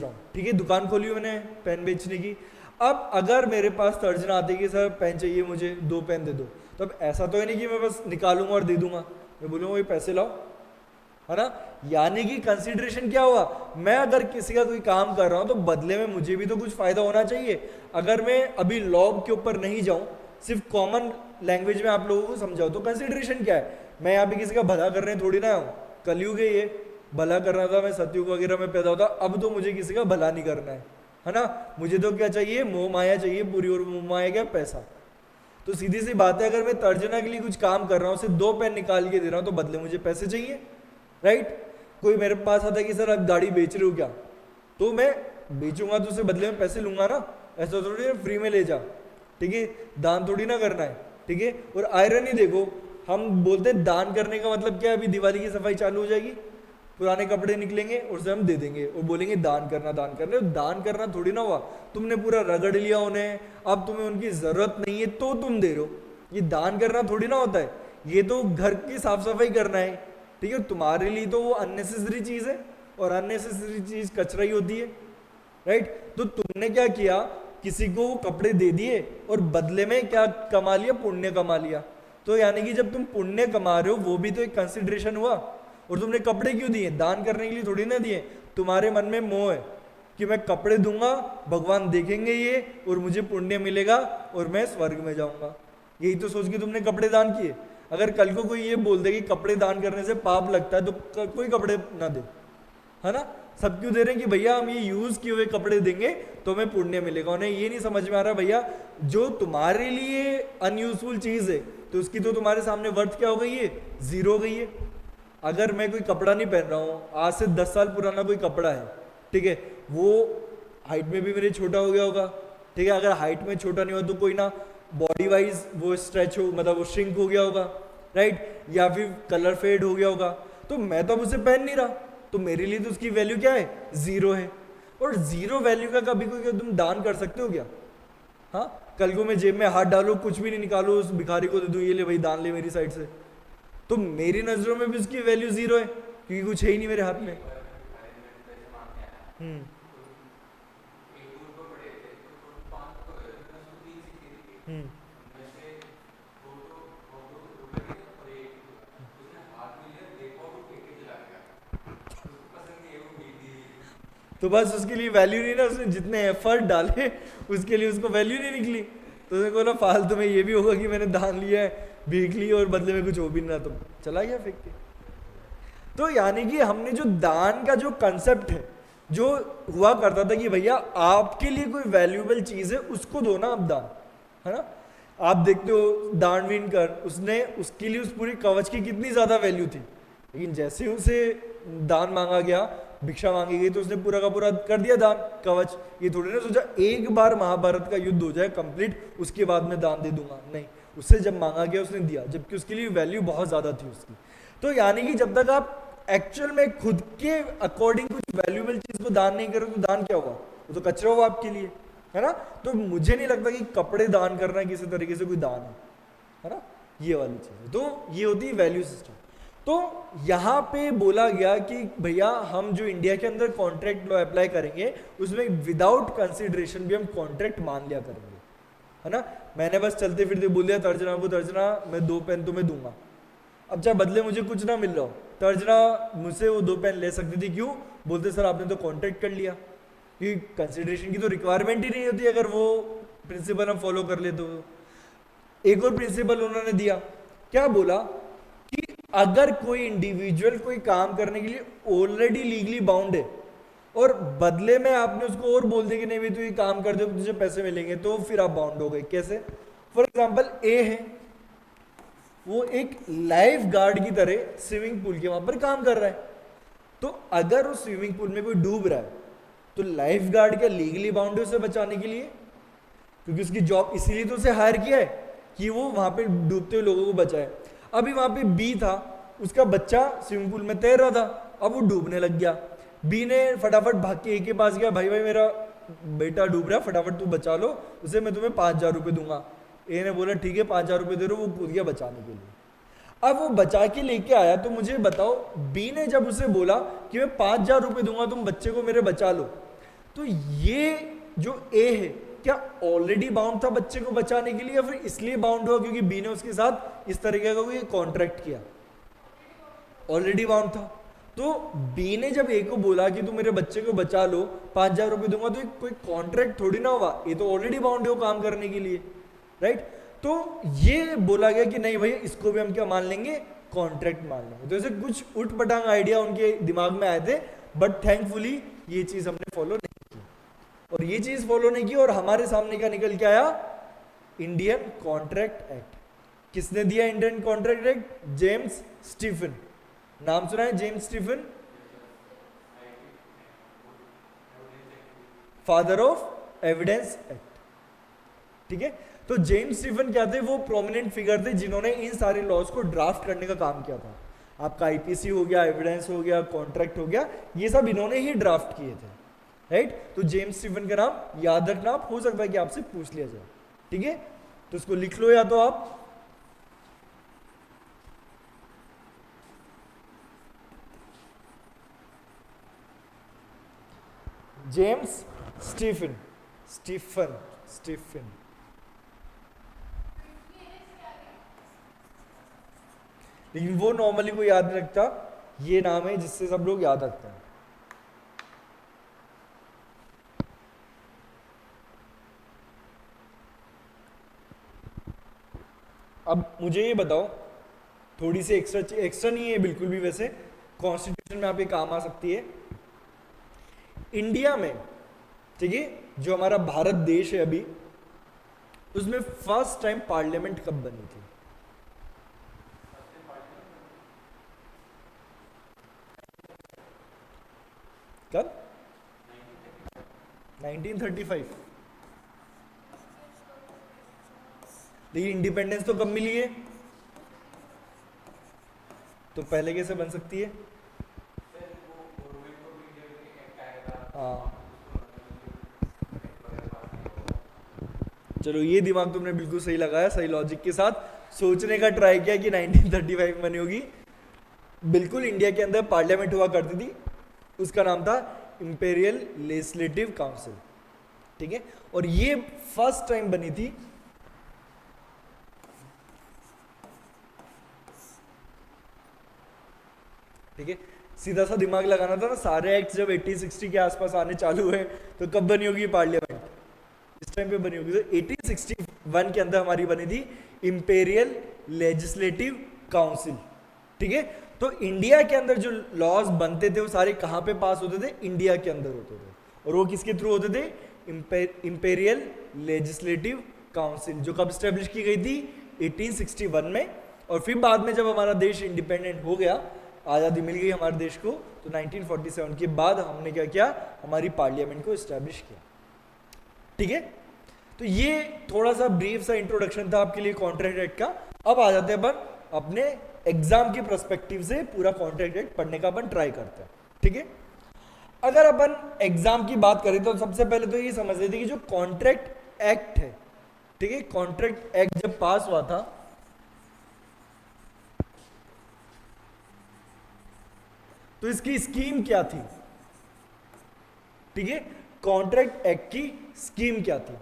हूँ, ठीक है, दुकान खोली हुई मैंने पेन बेचने की। अब अगर मेरे पास तर्जना आती है कि सर पेन चाहिए मुझे, 2 पेन दे दो, तो अब ऐसा तो है नहीं कि मैं बस निकालूंगा और दे दूंगा, मैं बोलूँगा ये पैसे लाओ, है ना। यानी कि कंसिडरेशन क्या हुआ, मैं अगर किसी का कोई काम कर रहा हूँ तो बदले में मुझे भी तो कुछ फायदा होना चाहिए। अगर मैं अभी लॉ के ऊपर नहीं जाऊँ, सिर्फ कॉमन लैंग्वेज में आप लोगों को समझाओ तो कंसिडरेशन क्या है, मैं यहाँ पे किसी का भला करने थोड़ी ना हूँ। कलयुग है ये, भला करना था, मैं सतयुग वगैरह में पैदा होता, अब तो मुझे किसी का भला नहीं करना है ना। मुझे तो क्या चाहिए, मोह माया चाहिए पूरी, और मोह माया क्या, पैसा। तो सीधी सी बात है, अगर मैं तर्जना के लिए कुछ काम कर रहा हूँ, सिर्फ 2 पेन निकाल के दे रहा हूँ तो बदले मुझे पैसे चाहिए, राइट। कोई मेरे पास आता है कि सर आप गाड़ी बेच रहे हो क्या, तो मैं बेचूंगा तो उसे बदले में पैसे लूंगा ना, ऐसा थोड़ी है फ्री में ले जा, ठीक है, दान थोड़ी ना करना है, ठीक है। और आयरनी देखो, हम बोलते हैं दान करने का मतलब क्या है, अभी दिवाली की सफाई चालू हो जाएगी, पुराने कपड़े निकलेंगे और उसे हम दे देंगे और बोलेंगे दान करना, दान करना। दान करना थोड़ी ना हुआ, तुमने पूरा रगड़ लिया उन्हें, अब तुम्हें उनकी जरूरत नहीं है तो तुम दे रहे हो, ये दान करना थोड़ी ना होता है। ये तो घर की साफ सफाई करना है, ठीक है। तुम्हारे लिए तो वो अननेसेसरी चीज है और अननेसेसरी चीज कचरा ही होती है, राइट। तो तुमने क्या किया, किसी को कपड़े दे दिए और बदले में क्या कमा लिया, पुण्य कमा लिया। तो यानी कि जब तुम पुण्य कमा रहे हो वो भी तो एक कंसिडरेशन हुआ। और तुमने कपड़े क्यों दिए? दान करने के लिए थोड़ी ना दिए। तुम्हारे मन में मोह है कि मैं कपड़े दूंगा, भगवान देखेंगे ये और मुझे पुण्य मिलेगा और मैं स्वर्ग में जाऊंगा। यही तो सोच के तुमने कपड़े दान किए। अगर कल को कोई ये बोल दे कि कपड़े दान करने से पाप लगता है तो कोई कपड़े ना दे, है ना। सब क्यों दे रहे हैं कि भैया हम ये यूज किए हुए कपड़े देंगे तो हमें पुण्य मिलेगा। उन्हें ये नहीं समझ में आ रहा भैया जो तुम्हारे लिए अनयूजफुल चीज है तो उसकी तो तुम्हारे सामने वर्थ क्या हो गई है? जीरो हो गई है। अगर मैं कोई कपड़ा नहीं पहन रहा हूँ, आज से 10 साल पुराना कोई कपड़ा है, ठीक है, वो हाइट में भी मेरे छोटा हो गया होगा, ठीक है। अगर हाइट में छोटा नहीं हुआ तो कोई ना बॉडी वाइज वो स्ट्रेच हो, मतलब वो श्रिंक हो गया होगा, राइट, या फिर कलर फेड हो गया होगा। तो मैं तो अब उसे पहन नहीं रहा, तो मेरे लिए तो उसकी वैल्यू क्या है? जीरो है। और जीरो वैल्यू का कभी कोई तुम दान कर सकते हो क्या? हाँ, कल को मैं जेब में हाथ डालू, कुछ भी नहीं निकालू, उस भिखारी को दे दूं, ये ले भाई दान ले मेरी साइड से, तो मेरी नजरों में भी उसकी वैल्यू जीरो है क्योंकि कुछ है ही नहीं मेरे हाथ में। हम्म हम्म तो बस उसके लिए वैल्यू नहीं ना, उसने जितने एफर्ट डाले उसके लिए उसको वैल्यू नहीं निकली। तो उसने बोला फालतू में ये भी होगा कि मैंने दान लिया है, भीख ली और बदले में कुछ हो भी ना, तो चला गया फेंक के। तो यानी कि हमने जो दान का जो कंसेप्ट है, जो हुआ करता था कि भैया आपके लिए कोई वैल्यूएबल चीज है उसको दो ना आप दान, है ना। आप देखते हो दानवीन कर, उसने उसके लिए उस पूरी कवच की कितनी ज्यादा वैल्यू थी, लेकिन जैसे ही उसे दान मांगा गया, भिक्षा मांगी गई, तो उसने पूरा का पूरा कर दिया दान कवच। ये थोड़ी ना सोचा एक बार महाभारत का युद्ध हो जाए कंप्लीट उसके बाद मैं दान दे दूंगा, नहीं, उससे जब मांगा गया उसने दिया, जबकि उसके लिए वैल्यू बहुत ज्यादा थी उसकी। तो यानी कि जब तक आप एक्चुअल में खुद के अकॉर्डिंग कुछ वैल्यूएबल चीज को दान नहीं करोगे तो दान क्या होगा? वो तो कचरा होगा आपके लिए, है ना। तो मुझे नहीं लगता कि कपड़े दान करना किसी तरीके से कोई दान है ना, ये वाली चीज। तो ये होती है वैल्यू सिस्टम। तो यहाँ पे बोला गया कि भैया हम जो इंडिया के अंदर कॉन्ट्रैक्ट लॉ अप्लाई करेंगे उसमें विदाउट कंसिडरेशन भी हम कॉन्ट्रैक्ट मान लिया करेंगे, है ना। मैंने बस चलते फिरते बोल दिया तर्जना को, तर्जना मैं 2 पेन तुम्हें दूंगा, अब चाहे बदले मुझे कुछ ना मिल रहा हो, तर्जना मुझसे वो 2 पेन ले सकती थी, क्यों? बोलते सर आपने तो कॉन्ट्रैक्ट कर लिया, क्योंकि कंसिडरेशन की तो रिक्वायरमेंट ही नहीं होती अगर वो प्रिंसिपल हम फॉलो कर ले तो। एक और प्रिंसिपल उन्होंने दिया, क्या बोला कि अगर कोई इंडिविजुअल कोई काम करने के लिए ऑलरेडी लीगली बाउंड है और बदले में आपने उसको और बोल दिया कि नहीं भाई तू ये काम कर दे तुझे पैसे मिलेंगे, तो फिर आप बाउंड हो गए। कैसे? फॉर एग्जाम्पल ए है, वो एक लाइफ गार्ड की तरह स्विमिंग पूल के वहां पर काम कर रहा है, तो अगर उस स्विमिंग पूल में कोई डूब रहा है तो लाइफ गार्ड क्या लीगली बाउंड है उसे बचाने के लिए? क्योंकि उसकी जॉब इसीलिए तो उसे हायर किया है कि वो वहां पे डूबते हुए लोगों को बचाए। अभी वहां पे बी था, उसका बच्चा स्विमिंग पूल में तैर रहा था, अब वो डूबने लग गया। बी ने फटाफट भाग के ए के पास गया, भाई भाई मेरा बेटा डूब रहा है, फटाफट तू बचा लो उसे, मैं तुम्हें 5,000 रुपये दूंगा। ए ने बोला ठीक है 5,000 रुपये दे रहा, वो कूद गया बचाने के लिए। अब वो बचा के लेके आया, तो मुझे बताओ बी ने जब उसे बोला कि मैं 5,000 रुपये दूंगा तुम बच्चे को मेरे बचा लो, तो ये जो ए है क्या ऑलरेडी बाउंड था बच्चे को बचाने के लिए, या फिर इसलिए बाउंड हुआ क्योंकि बी ने उसके साथ इस तरीके का कोई कॉन्ट्रैक्ट किया? ऑलरेडी बाउंड था। तो बी ने जब ए को बोला कि तू मेरे बच्चे को बचा लो 5,000 रुपये दूंगा, तो कोई कॉन्ट्रैक्ट थोड़ी ना हुआ, ये तो ऑलरेडी बाउंड है वो काम करने के लिए, राइट। तो ये बोला गया कि नहीं भैया इसको भी हम क्या मान लेंगे? कॉन्ट्रैक्ट मान लेंगे। तो ऐसे कुछ उठ पटांग आइडिया उनके दिमाग में आए थे, बट थैंकफुली ये चीज हमने फॉलो नहीं की, और ये चीज फॉलो नहीं की और हमारे सामने क्या निकल के आया? Indian contract act. किसने दिया Indian contract act? James Stephen. नाम सुना है James Stephen? Father of evidence act, ठीक है। तो जेम्स स्टीफन क्या थे? वो प्रोमिनेंट फिगर थे जिन्होंने इन सारे लॉज को ड्राफ्ट करने का काम किया था। आपका आईपीसी हो गया, एविडेंस हो गया, कॉन्ट्रैक्ट हो गया, ये सब इन्होंने ही ड्राफ्ट किए थे, राइट। तो जेम्स स्टीफन का नाम याद रखना, आप हो सकता है कि आपसे पूछ लिया जाए, ठीक है। तो इसको लिख लो या तो आप, जेम्स स्टीफन, स्टीफन स्टीफन लेकिन वो नॉर्मली कोई याद नहीं रखता, ये नाम है जिससे सब लोग याद रखते हैं। अब मुझे ये बताओ, थोड़ी सी एक्स्ट्रा, एक्स्ट्रा नहीं है बिल्कुल भी वैसे, कॉन्स्टिट्यूशन में आप ये काम आ सकती है। इंडिया में, ठीक है, जो हमारा भारत देश है अभी, उसमें फर्स्ट टाइम पार्लियामेंट कब बनी थी? कब? 1935। लेकिन इंडिपेंडेंस तो कब मिली है? तो पहले कैसे बन सकती है? हाँ, चलो ये दिमाग तुमने बिल्कुल सही लगाया, सही लॉजिक के साथ सोचने का ट्राई किया कि 1935 में बनी होगी। बिल्कुल, इंडिया के अंदर पार्लियामेंट हुआ करती थी, उसका नाम था इंपेरियल लेजिस्लेटिव काउंसिल, ठीक है, और ये फर्स्ट टाइम बनी थी। ठीक है, सीधा सा दिमाग लगाना था ना, सारे एक्ट जब 1860 के आसपास आने चालू हुए तो कब बनी होगी पार्लियामेंट? इस टाइम पे बनी होगी। तो 1861 के अंदर हमारी बनी थी इंपेरियल लेजिस्लेटिव काउंसिल, ठीक है। तो इंडिया के अंदर जो लॉज बनते थे वो सारे कहाँ पे पास होते थे? इंडिया के अंदर होते थे, और वो किसके थ्रू होते थे? इंपेरियल लेजिस्लेटिव काउंसिल, जो कब स्टेब्लिश की गई थी? 1861 में। और फिर बाद में जब हमारा देश इंडिपेंडेंट हो गया, आज़ादी मिल गई हमारे देश को, तो 1947 के बाद हमने क्या किया? हमारी पार्लियामेंट को इस्टेब्लिश किया, ठीक है। तो ये थोड़ा सा ब्रीफ सा इंट्रोडक्शन था आपके लिए कॉन्ट्रैक्ट एक्ट का। अब आ जाते हैं अपन अपने एग्जाम के पर्सपेक्टिव से पूरा कॉन्ट्रैक्ट एक्ट पढ़ने का अपन ट्राई करते हैं, ठीक है। अगर अपन एग्जाम की बात करें तो सबसे पहले तो ये समझ लेते कि जो कॉन्ट्रैक्ट एक्ट है, ठीक है, कॉन्ट्रैक्ट एक्ट जब पास हुआ था तो इसकी स्कीम क्या थी? ठीक है, कॉन्ट्रैक्ट एक्ट की स्कीम क्या थी?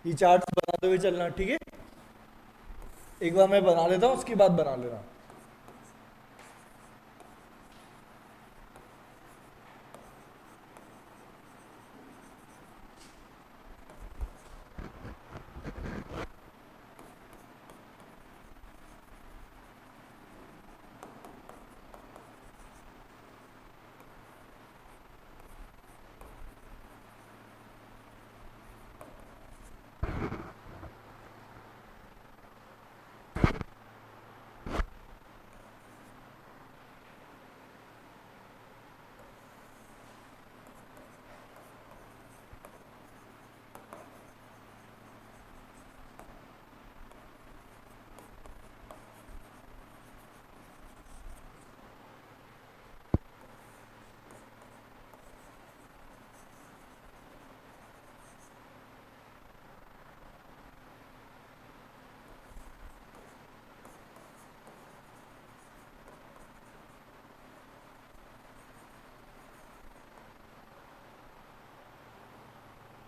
ये चार्ट बनाते हुए चलना, ठीक है। एक बार मैं बना लेता हूं, उसके बाद बना लेना।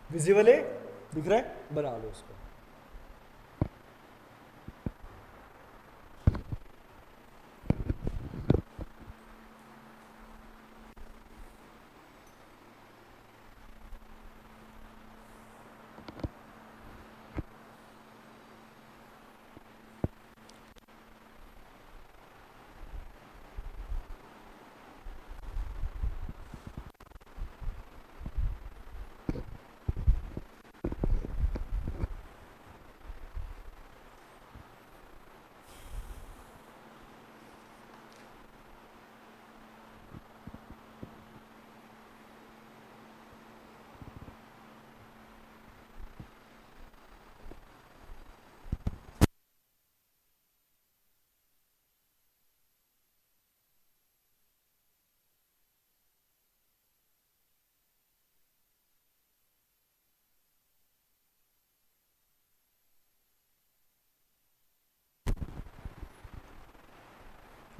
विजिबल है? दिख रहा है? बना लो उसको।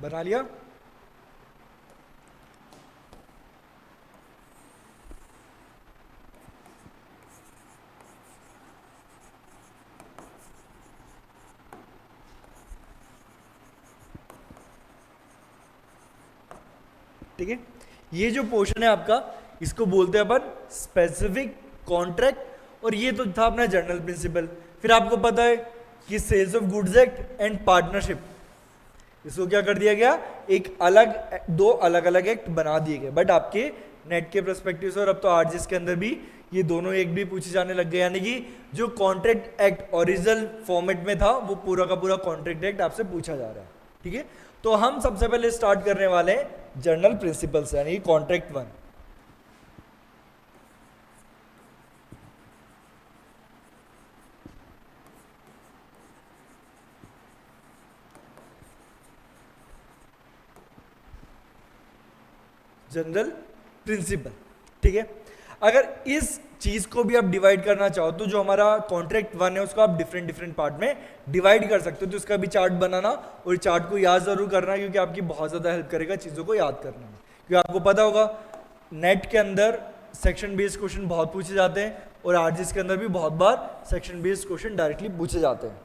बना लिया? ठीक है, ये जो पोर्शन है आपका, इसको बोलते हैं अपन स्पेसिफिक कॉन्ट्रैक्ट, और ये तो था अपना जनरल प्रिंसिपल। फिर आपको पता है कि sales of goods act and partnership, इसको क्या कर दिया गया, एक अलग, दो अलग अलग एक्ट बना दिए गए, बट आपके नेट के परस्पेक्टिव से और अब तो आरजीएस के अंदर भी ये दोनों एक भी पूछे जाने लग गए, यानी कि जो कॉन्ट्रैक्ट एक्ट ओरिजिनल फॉर्मेट में था वो पूरा का पूरा कॉन्ट्रैक्ट एक्ट आपसे पूछा जा रहा है। ठीक है, तो हम सबसे पहले स्टार्ट करने वाले हैं जनरल प्रिंसिपल से, यानी कॉन्ट्रैक्ट वन। General principle. ठीक है, अगर इस चीज को भी आप डिवाइड करना चाहो तो जो हमारा कॉन्ट्रैक्ट वन है उसको आप डिफरेंट डिफरेंट पार्ट में डिवाइड कर सकते हो, तो इसका भी चार्ट बनाना और चार्ट को याद जरूर करना, क्योंकि आपकी बहुत ज्यादा हेल्प करेगा चीजों को याद करने में। क्योंकि आपको पता होगा नेट के अंदर सेक्शन बेस्ड क्वेश्चन बहुत पूछे जाते हैं और आरजीएस के अंदर भी बहुत बार सेक्शन बेस्ड क्वेश्चन डायरेक्टली पूछे जाते हैं।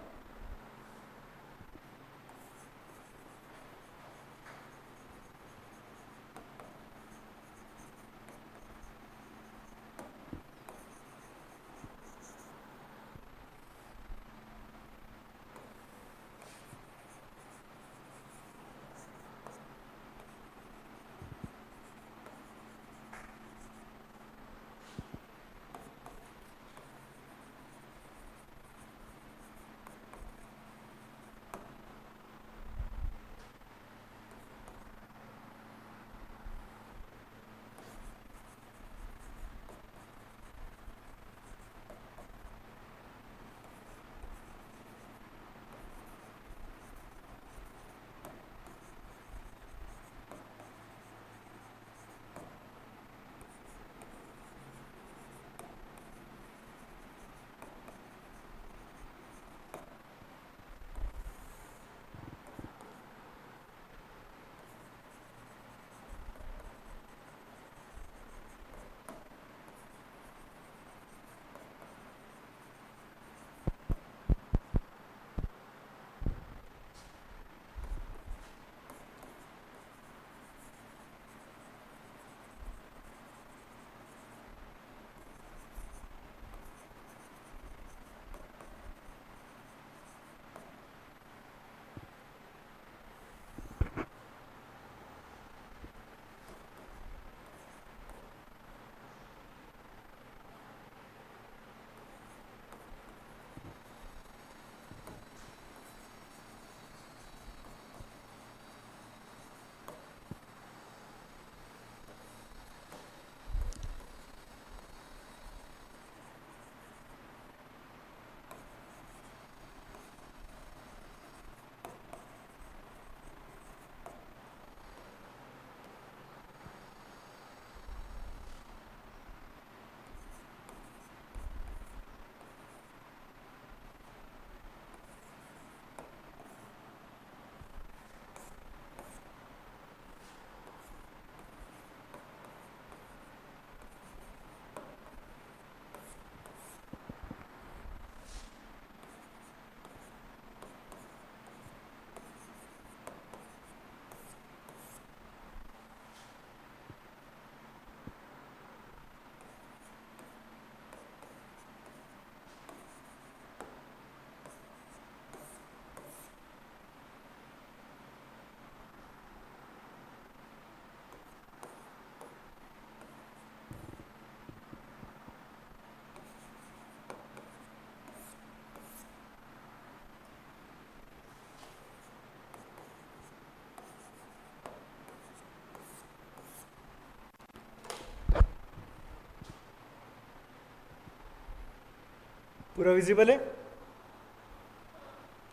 पूरा विजिबल है?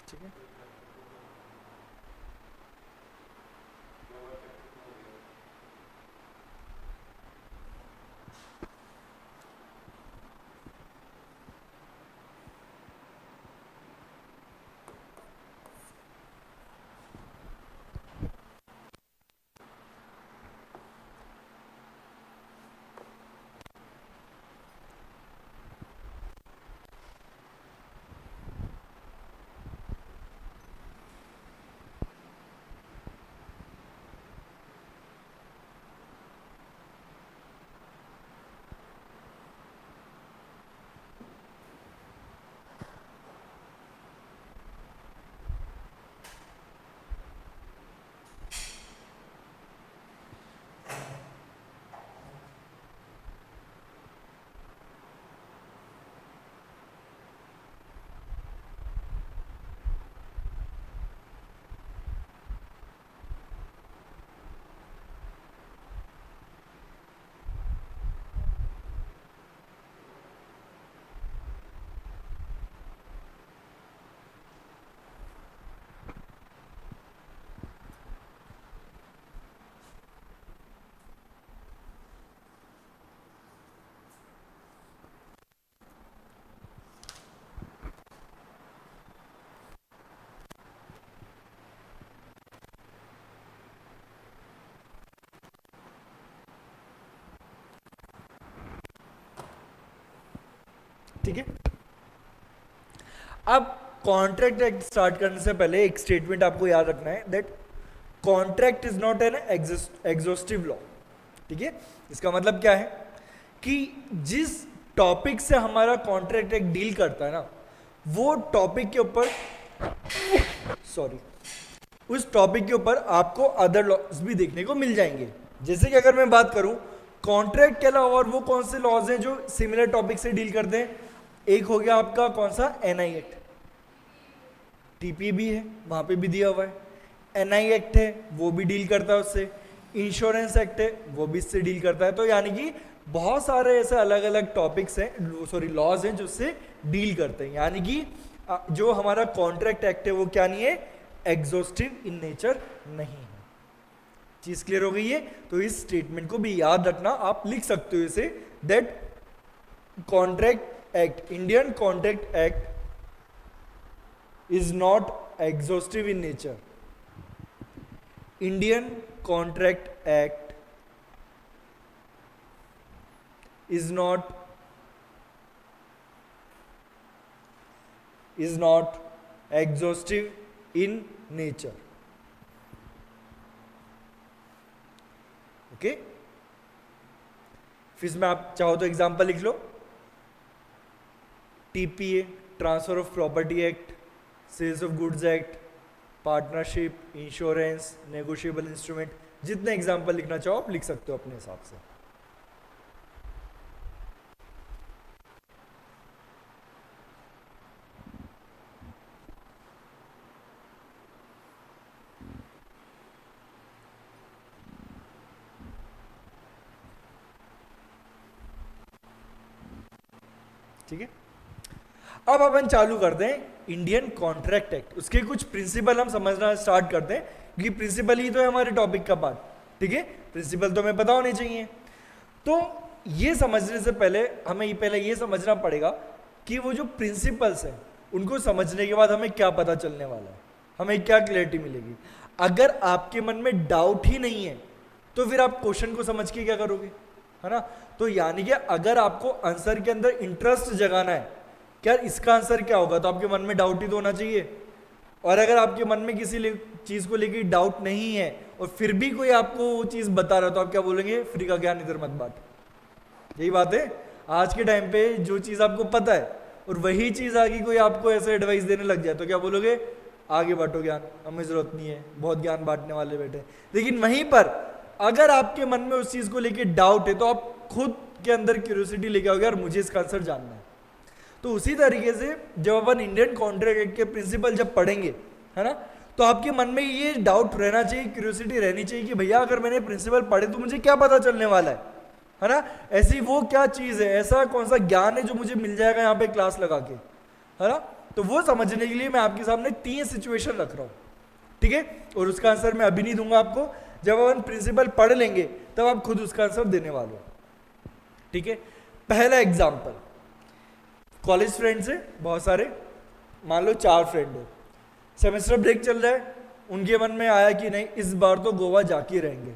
ठीक है, ठीक है। अब कॉन्ट्रैक्ट एक्ट स्टार्ट करने से पहले एक स्टेटमेंट आपको याद रखना है, that contract is not an exhaustive law. ठीक है, इसका मतलब क्या है कि जिस टॉपिक से हमारा कॉन्ट्रैक्ट एक्ट डील करता है ना, वो टॉपिक के ऊपर उस टॉपिक के ऊपर आपको अदर लॉज भी देखने को मिल जाएंगे। जैसे कि अगर मैं बात करूं कॉन्ट्रैक्ट के अलावा और वो कौन से लॉज हैं जो सिमिलर टॉपिक से डील करते हैं, एक हो गया आपका कौन सा, एनआई एक्ट, टीपी भी है वहां पे भी दिया हुआ है, एनआई एक्ट है वो भी डील करता है उससे, इंश्योरेंस एक्ट है वो भी इससे डील करता है। तो यानी कि बहुत सारे ऐसे अलग अलग टॉपिक्स हैं, सॉरी लॉज हैं जो उससे डील करते हैं। यानी कि जो हमारा कॉन्ट्रैक्ट एक्ट है वो क्या नहीं है, एग्जॉस्टिव इन नेचर नहीं है। चीज क्लियर हो गई है? तो इस स्टेटमेंट को भी याद रखना, आप लिख सकते हो इसे, that contract act, Indian contract act is not exhaustive in nature. Indian Contract Act is not exhaustive in nature. Okay, फिर इसमें आप चाहो तो एग्जांपल लिख लो, TPA, transfer of property act, sales of goods act, partnership, insurance, negotiable instrument, जितने example लिखना चाहो आप लिख सकते हो अपने हिसाब से। ठीक है, अब अपन चालू करते हैं इंडियन कॉन्ट्रैक्ट एक्ट। उसके कुछ प्रिंसिपल हम समझना स्टार्ट करते हैं, क्योंकि प्रिंसिपल ही तो है हमारे टॉपिक का पार्ट। ठीक है, प्रिंसिपल तो हमें पता होने चाहिए। तो ये समझने से पहले हमें पहले ये समझना पड़ेगा कि वो जो प्रिंसिपल्स हैं उनको समझने के बाद हमें क्या पता चलने वाला है, हमें क्या क्लैरिटी मिलेगी। अगर आपके मन में डाउट ही नहीं है तो फिर आप क्वेश्चन को समझ के क्या करोगे, है ना। तो यानी कि अगर आपको आंसर के अंदर इंटरेस्ट जगाना है, क्या इसका आंसर क्या होगा, तो आपके मन में डाउट ही तो होना चाहिए। और अगर आपके मन में किसी चीज को लेकर डाउट नहीं है और फिर भी कोई आपको वो चीज बता रहा है, तो आप क्या बोलेंगे, फ्री का ज्ञान इधर मत बांट। यही बात है आज के टाइम पे, जो चीज आपको पता है और वही चीज आगे कोई आपको ऐसे एडवाइस देने लग जाए तो क्या बोलोगे, आगे बांटो ज्ञान, हमें जरूरत नहीं है, बहुत ज्ञान बांटने वाले बैठे। लेकिन वहीं पर अगर आपके मन में उस चीज को लेकर डाउट है तो आप खुद के अंदर क्यूरियोसिटी लेके आओगे, यार मुझे इसका आंसर जानना है। तो उसी तरीके से जब अपन इंडियन कॉन्ट्रैक्ट एक्ट के प्रिंसिपल जब पढ़ेंगे, है ना, तो आपके मन में ये डाउट रहना चाहिए, क्यूरियोसिटी रहनी चाहिए कि भैया अगर मैंने प्रिंसिपल पढ़े तो मुझे क्या पता चलने वाला है ना। ऐसी वो क्या चीज है, ऐसा कौन सा ज्ञान है जो मुझे मिल जाएगा यहाँ पे क्लास लगा के, है ना। तो वो समझने के लिए मैं आपके सामने 3 सिचुएशन रख रहा हूँ। ठीक है, और उसका आंसर मैं अभी नहीं दूंगा आपको, जब अपन प्रिंसिपल पढ़ लेंगे तब आप खुद उसका आंसर देने वाले हो। ठीक है, पहला एग्जाम्पल, कॉलेज फ्रेंड्स है बहुत सारे, मान लो 4 फ्रेंड है, सेमेस्टर ब्रेक चल रहा है, उनके मन में आया कि नहीं इस बार तो गोवा जाके रहेंगे,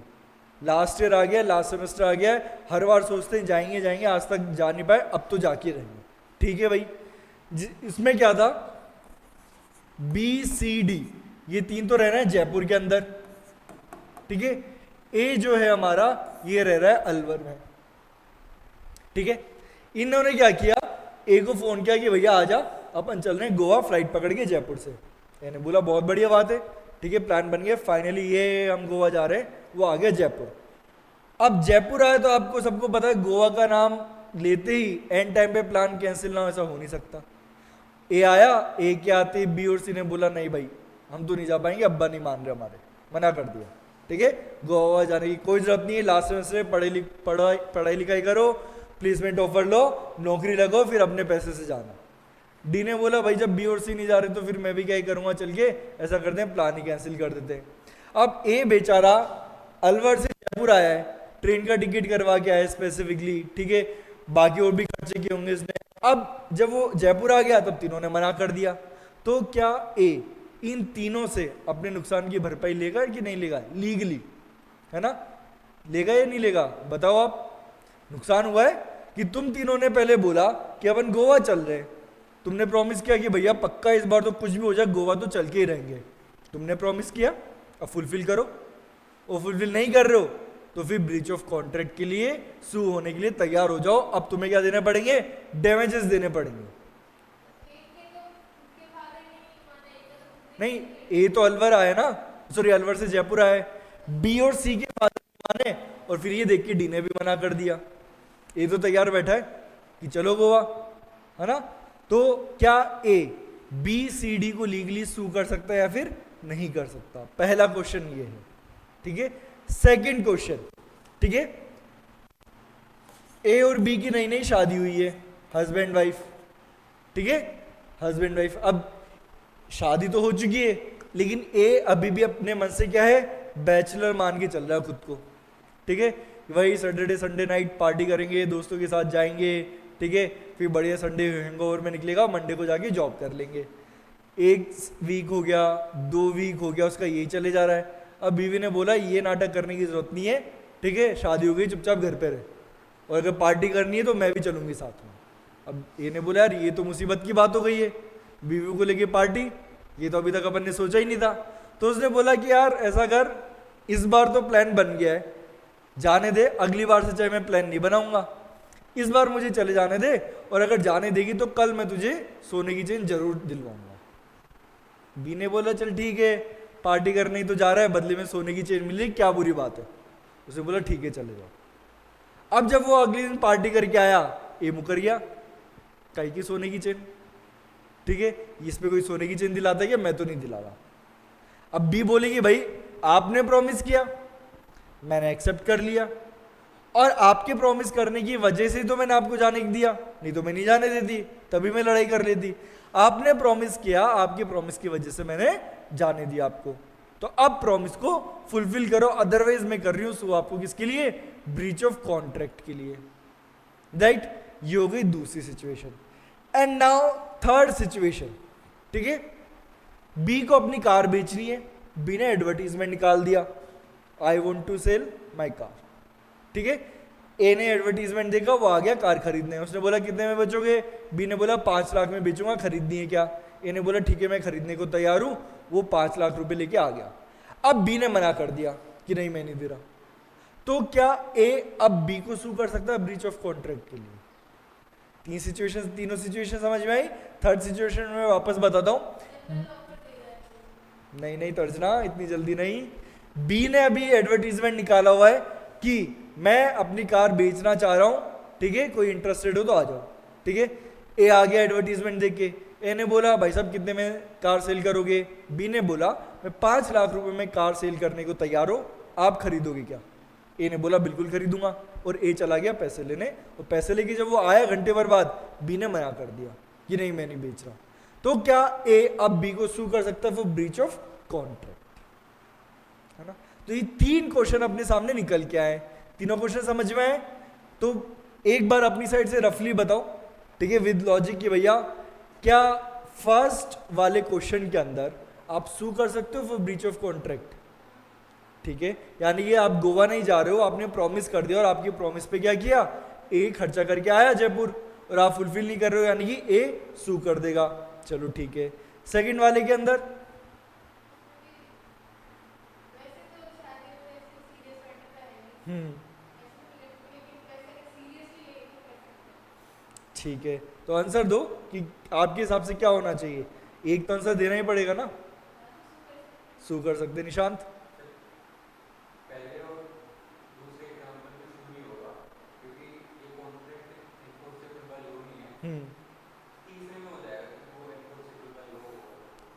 लास्ट ईयर आ गया, लास्ट सेमेस्टर आ गया, हर बार सोचते हैं जाएंगे जाएंगे, आज तक जा नहीं पाए, अब तो जाके रहेंगे। ठीक है भाई, इसमें क्या था, BCD ये 3 तो रह रहे हैं जयपुर के अंदर। ठीक है, A जो है हमारा ये रह रहा है अलवर में। ठीक है, इन्होंने क्या किया, A को फोन किया कि भैया आजा, अपन चल रहे हैं गोवा, फ्लाइट पकड़ के जयपुर से। मैंने बोला बहुत बढ़िया बात है, ठीक है, प्लान बन गया, फाइनली ये हम गोवा जा रहे हैं, वो आ गया जयपुर। अब जयपुर आए तो आपको सबको पता है गोवा का नाम लेते ही एंड टाइम पे प्लान कैंसिल ना हो, ऐसा हो नहीं सकता। A आया, A के आते B और C ने बोला नहीं भाई हम तो नहीं जा पाएंगे, अब्बा नहीं मान रहे हमारे, मना कर दिया। ठीक है, गोवा जाने की कोई जरूरत नहीं है, लास्ट सेमेस्टर पढ़ाई लिखाई करो, प्लेसमेंट ऑफर लो, नौकरी लगो, फिर अपने पैसे से जाना। डी ने बोला भाई जब B और C नहीं जा रहे तो फिर मैं भी क्या ही करूंगा, चल के ऐसा करते हैं प्लान ही कैंसिल कर देते हैं। अब A बेचारा अलवर से जयपुर आया है, ट्रेन का टिकट करवा के आया स्पेसिफिकली। ठीक है, बाकी और भी खर्चे किए होंगे इसने। अब जब वो जयपुर आ गया तब तीनों ने मना कर दिया, तो क्या A इन तीनों से अपने नुकसान की भरपाई लेगा कि नहीं लेगा, लीगली, है ना, लेगा या नहीं लेगा, बताओ आप। नुकसान हुआ है कि तुम तीनों ने पहले बोला कि अपन गोवा चल रहे हैं, तुमने प्रॉमिस किया कि भैया पक्का इस बार तो कुछ भी हो जाए गोवा तो चल के ही रहेंगे, तुमने प्रॉमिस किया, अब फुलफिल करो। वो फुलफिल नहीं कर रहे हो तो फिर ब्रीच ऑफ कॉन्ट्रैक्ट के लिए सू होने के लिए तैयार हो जाओ। अब तुम्हें क्या देने पड़ेंगे? डैमेजेस देने पड़ेंगे। नहीं, ए तो अलवर आया ना, सॉरी अलवर से जयपुर आया, बी और सी के फादर माने और फिर ये देख के डी ने भी मना कर दिया। ए तो तैयार बैठा है कि चलो गोवा, है ना। तो क्या ए बी सी डी को लीगली सू कर सकता है या फिर नहीं कर सकता? पहला क्वेश्चन ये है, ठीक है। सेकंड क्वेश्चन, ठीक है, ए और बी की नई नई शादी हुई है, हस्बैंड वाइफ, ठीक है, हस्बैंड वाइफ। अब शादी तो हो चुकी है लेकिन ए अभी भी अपने मन से क्या है, बैचलर मान के चल रहा है खुद को, ठीक है। वही सैटरडे संडे नाइट पार्टी करेंगे, दोस्तों के साथ जाएंगे, ठीक है, फिर बढ़िया संडे हैंगओवर में निकलेगा, मंडे को जाके जॉब कर लेंगे। एक वीक हो गया, 2 वीक हो गया, उसका यही चले जा रहा है। अब बीवी ने बोला ये नाटक करने की जरूरत नहीं है, ठीक है, शादी हो गई, चुपचाप घर पे रहे, और अगर पार्टी करनी है तो मैं भी चलूंगी साथ में। अब ए ने बोला यार ये तो मुसीबत की बात हो गई है, बीवी को लेके पार्टी, ये तो अभी तक अपन ने सोचा ही नहीं था। तो उसने बोला कि यार ऐसा कर, इस बार तो प्लान बन गया है, जाने दे, अगली बार से चाहे मैं प्लान नहीं बनाऊंगा, इस बार मुझे चले जाने दे, और अगर जाने देगी तो कल मैं तुझे सोने की चेन जरूर दिलवाऊंगा। बी ने बोला चल ठीक है, पार्टी करने ही तो जा रहा है, बदले में सोने की चेन मिली, क्या बुरी बात है। उसे बोला ठीक है चले जाओ। अब जब वो अगले दिन पार्टी करके आया, ए मुकर गया, कहीं की सोने की चेन, ठीक है, इस पे कोई सोने की चेन दिलाता है क्या? मैं तो नहीं दिला रहा। अब बी बोलेगी भाई आपने प्रॉमिस किया, मैंने एक्सेप्ट कर लिया, और आपके प्रॉमिस करने की वजह से तो मैंने आपको जाने दिया, नहीं तो मैं नहीं जाने देती, तभी मैं लड़ाई कर लेती। आपने प्रॉमिस किया, आपके प्रॉमिस की वजह से मैंने जाने दिया आपको, तो अब प्रॉमिस को फुलफिल करो, अदरवाइज मैं कर रही हूं सो आपको किसके लिए? ब्रीच ऑफ कॉन्ट्रैक्ट के लिए, राइट। ये हो गई दूसरी situation. And now third situation, ठीक है, बी को अपनी कार बेचनी है, बी ने एडवर्टीजमेंट निकाल दिया, I want to sell my car, ठीक है। ए ने एडवर्टीजमेंट देखा, वो आ गया कार खरीदने, उसने बोला कितने में बेचोगे? बी ने बोला 5 लाख में बेचूंगा, खरीदनी है क्या? ए ने बोला ठीक है मैं खरीदने को तैयार हूं, वो 5 लाख रुपए लेके आ गया। अब बी ने मना कर दिया कि नहीं मैं नहीं दे रहा, तो क्या ए अब बी को सू कर सकता है ब्रीच ऑफ कॉन्ट्रैक्ट के लिए? तीनों सिचुएशन समझ में आई। थर्ड सिचुएशन में वापस बताता हूं। नहीं तर्जना, इतनी जल्दी नहीं। बी ने अभी एडवर्टीजमेंट निकाला हुआ है कि मैं अपनी कार बेचना चाह रहा हूं, ठीक है, कोई इंटरेस्टेड हो तो आ जाओ, ठीक है। ए आ गया एडवर्टीजमेंट देख के, ए ने बोला भाई साहब कितने में कार सेल करोगे? बी ने बोला मैं 5 लाख रुपए में कार सेल करने को तैयार हो, आप खरीदोगे क्या? ए ने बोला बिल्कुल खरीदूंगा, और ए चला गया पैसे लेने, और पैसे लेके जब वो आया घंटे भर बाद, बी ने मना कर दिया कि नहीं मैं नहीं बेच रहा। तो क्या ए अब बी को सू कर सकता है फॉर ब्रीच ऑफ कॉन्ट्रैक्ट, है ना। तो ये 3 क्वेश्चन अपने सामने निकल के आए, तीनों क्वेश्चन समझ में आए? तो एक बार अपनी साइड से रफली बताओ, ठीक है, विद लॉजिक कि भैया क्या फर्स्ट वाले क्वेश्चन के अंदर आप सू कर सकते हो फॉर ब्रीच ऑफ कॉन्ट्रैक्ट, ठीक है। यानी कि आप गोवा नहीं जा रहे हो, आपने प्रॉमिस कर दिया, और आपकी प्रॉमिस पे क्या किया? ए खर्चा करके आया जयपुर, और आप फुलफिल नहीं कर रहे हो, यानी कि ए सू कर देगा, चलो ठीक है। सेकंड वाले के अंदर ठीक है, तो आंसर दो कि आपके हिसाब से क्या होना चाहिए। एक तो आंसर देना ही पड़ेगा ना, सू कर सकते। निशांत?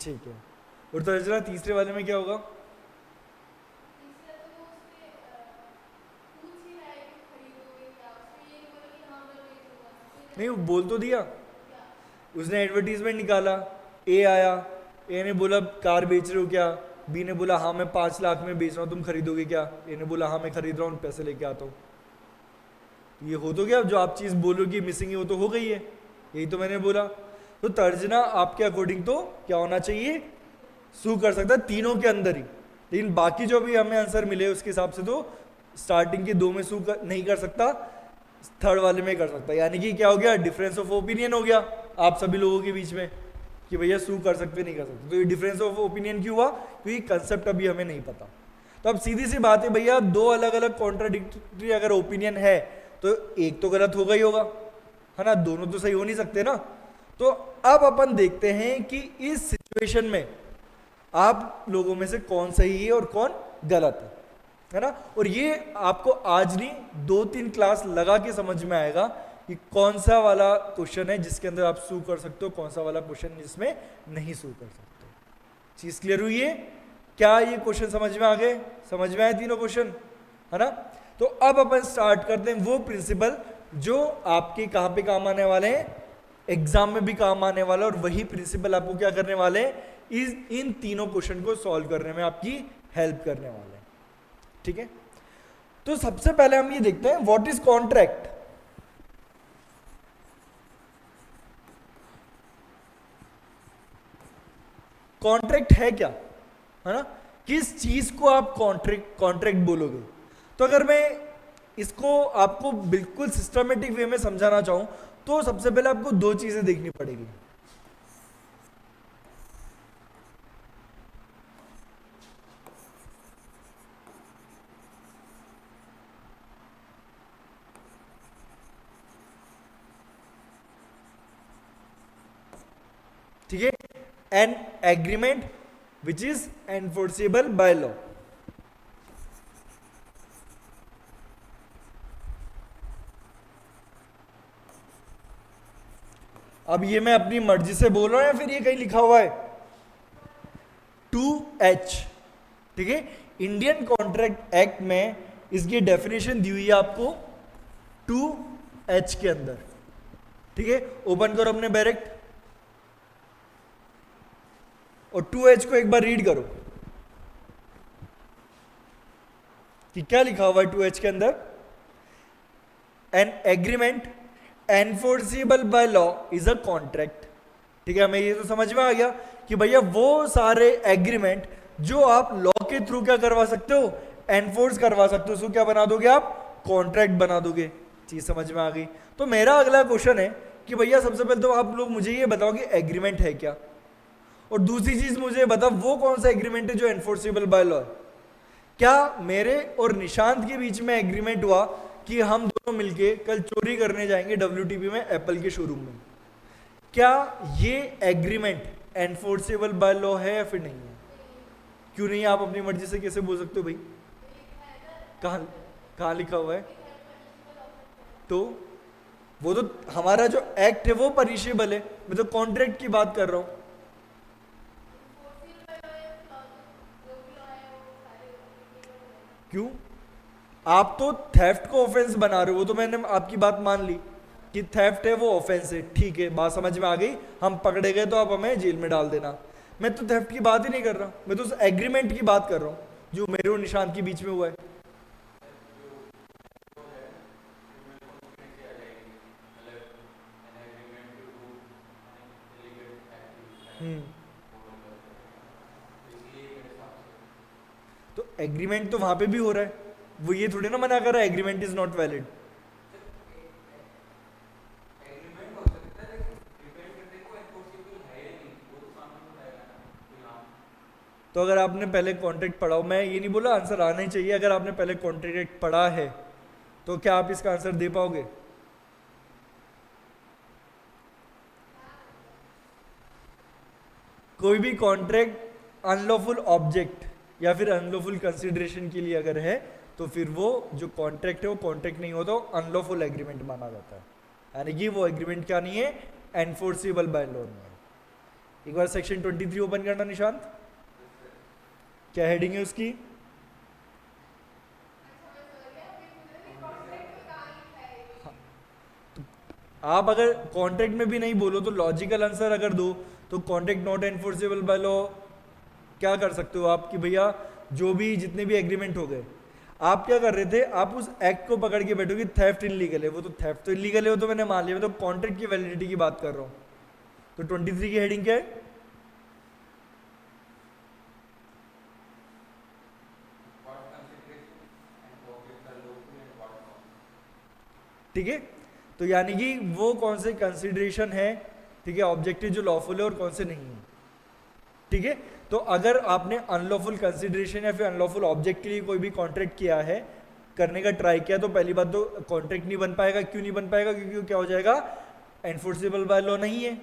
ठीक है, और तर्जमा तीसरे वाले में क्या होगा? नहीं वो बोल तो दिया, उसने एडवर्टीजमेंट निकाला, ए आया, ए ने बोला कार बेच रहे हो क्या? बी ने बोला हाँ मैं 5 लाख में बेच रहा हूँ, तुम खरीदोगे क्या? ए ने बोला हाँ मैं खरीद रहा हूँ, पैसे लेके आता हूँ। ये हो तो गया, जो आप चीज़ बोलोगी मिसिंग है वो तो हो गई है, यही तो मैंने बोला। तो तर्जना आपके अकॉर्डिंग तो क्या होना चाहिए? सू कर सकता है तीनों के अंदर ही, लेकिन बाकी जो भी हमें आंसर मिले उसके हिसाब से तो स्टार्टिंग के 2 में सू नहीं कर सकता, थर्ड वाले में कर सकता है, यानी कि क्या हो गया, डिफरेंस ऑफ ओपिनियन हो गया आप सभी लोगों के बीच में कि भैया सू कर सकते नहीं कर सकते। तो ये डिफरेंस ऑफ ओपिनियन क्यों हुआ, क्योंकि कंसेप्ट अभी हमें नहीं पता। तो अब सीधी सी बात है भैया, दो अलग अलग कॉन्ट्राडिक्टरी अगर ओपिनियन है तो एक तो गलत होगा ही होगा, है ना, दोनों तो सही हो नहीं सकते ना। तो अब अपन देखते हैं कि इस सिचुएशन में आप लोगों में से कौन सही है और कौन गलत है ना। और ये आपको आज नहीं 2-3 क्लास लगा के समझ में आएगा कि कौन सा वाला क्वेश्चन है जिसके अंदर आप सू कर सकते हो, कौन सा वाला क्वेश्चन जिसमें नहीं सू कर सकते। चीज क्लियर हुई है क्या, ये क्वेश्चन समझ में आ गए, समझ में आए तीनों क्वेश्चन, है ना। तो अब अपन स्टार्ट करते हैं वो प्रिंसिपल जो आपके कहां पे काम आने वाले हैं, एग्जाम में भी काम आने वाला है, और वही प्रिंसिपल आपको क्या करने वाले हैं, इन तीनों क्वेश्चन को सॉल्व करने में आपकी हेल्प करने वाले हैं। ठीक है, तो सबसे पहले हम ये देखते हैं व्हाट इज कॉन्ट्रैक्ट। कॉन्ट्रैक्ट है क्या, है ना, किस चीज को आप कॉन्ट्रैक्ट कॉन्ट्रैक्ट बोलोगे। तो अगर मैं इसको आपको बिल्कुल सिस्टमेटिक वे में समझाना चाहूं तो सबसे पहले आपको दो चीजें देखनी पड़ेगी। ठीक है, an agreement which is enforceable by law. अब ये मैं अपनी मर्जी से बोल रहा हूं या फिर ये कहीं लिखा हुआ है, 2H। ठीक है, इंडियन कॉन्ट्रैक्ट एक्ट में इसकी डेफिनेशन दी हुई है आपको 2H के अंदर। ठीक है, ओपन करो अपने डायरेक्ट और 2H को एक बार रीड करो कि क्या लिखा हुआ है 2H के अंदर। An agreement enforceable by law is a contract. ठीक है, हमें ये तो समझ में आ गया कि भैया वो सारे एग्रीमेंट जो आप लॉ के थ्रू क्या करवा सकते हो, एनफोर्स करवा सकते हो, उसको क्या बना दोगे आप, कॉन्ट्रैक्ट बना दोगे। चीज समझ में आ गई। तो मेरा अगला क्वेश्चन है कि भैया सबसे पहले तो आप लोग मुझे ये बताओ कि एग्रीमेंट है क्या, और दूसरी चीज मुझे बताओ वो कौन सा एग्रीमेंट है जो एनफोर्सेबल बाय लॉ है। क्या मेरे और निशांत के बीच में एग्रीमेंट हुआ कि हम दोनों मिलके कल चोरी करने जाएंगे WTP में एप्पल के शोरूम में, क्या ये एग्रीमेंट एनफोर्सेबल बाय लॉ है या फिर नहीं है। क्यों नहीं, आप अपनी मर्जी से कैसे बोल सकते हो भाई, कहां कहां लिखा हुआ है। तो वो तो हमारा जो एक्ट है वो पनिशेबल है, मैं तो कॉन्ट्रैक्ट की बात कर रहा हूं। क्यों, आप तो थेफ्ट को ऑफेंस बना रहे हो, वो तो मैंने आपकी बात मान ली कि थेफ्ट है वो ऑफेंस है, ठीक है, बात समझ में आ गई, हम पकड़े गए तो आप हमें जेल में डाल देना। मैं तो थेफ्ट की बात ही नहीं कर रहा, मैं तो उस एग्रीमेंट की बात कर रहा हूं जो मेरे और निशांत के बीच में हुआ है। हम्म, तो एग्रीमेंट तो वहां पे भी हो रहा है, वो ये थोड़ी ना मना कर रहा है एग्रीमेंट इज नॉट वैलिड। तो अगर आपने पहले कॉन्ट्रैक्ट पढ़ा हो, मैं ये नहीं बोला आंसर आना ही चाहिए, अगर आपने पहले कॉन्ट्रैक्ट पढ़ा है तो क्या आप इसका आंसर दे पाओगे। कोई भी कॉन्ट्रैक्ट अनलॉफुल ऑब्जेक्ट या फिर अनलॉफुल कंसिडरेशन के लिए अगर है तो फिर वो जो कॉन्ट्रैक्ट है वो कॉन्ट्रैक्ट नहीं होता, अनलॉफुल एग्रीमेंट माना जाता है, यानी कि वो एग्रीमेंट क्या नहीं है, एनफोर्सेबल बाय लॉ नहीं है। एक बार सेक्शन 23 ओपन करना निशांत, क्या हेडिंग है उसकी। आप अगर कॉन्ट्रैक्ट में भी नहीं बोलो तो लॉजिकल आंसर अगर दो तो contract not enforceable by law क्या कर सकते हो आप कि भैया जो भी जितने भी एग्रीमेंट हो गए, आप क्या कर रहे थे, आप उस एक्ट को पकड़ के बैठो कि थेफ्ट इलीगल है, वो तो थेफ्ट तो इलीगल है, वो तो मैंने मान लिया, मैं तो कॉन्ट्रैक्ट की वैलिडिटी की बात कर रहा हूँ। तो 23 की हेडिंग क्या है, ठीक है, तो यानी कि वो कौन से कंसिडरेशन है, ठीक है, ऑब्जेक्टिव जो लॉफुल है और कौन से नहीं है। ठीक है, तो अगर आपने अनलॉफुल कंसिडरेशन या फिर अनलॉफुल ऑब्जेक्ट के लिए कोई भी कॉन्ट्रैक्ट किया है, करने का ट्राई किया, तो पहली बात तो कॉन्ट्रैक्ट नहीं बन पाएगा। क्यों नहीं बन पाएगा? क्योंकि वो क्या हो जाएगा, एनफोर्सेबल बाय लॉ नहीं है,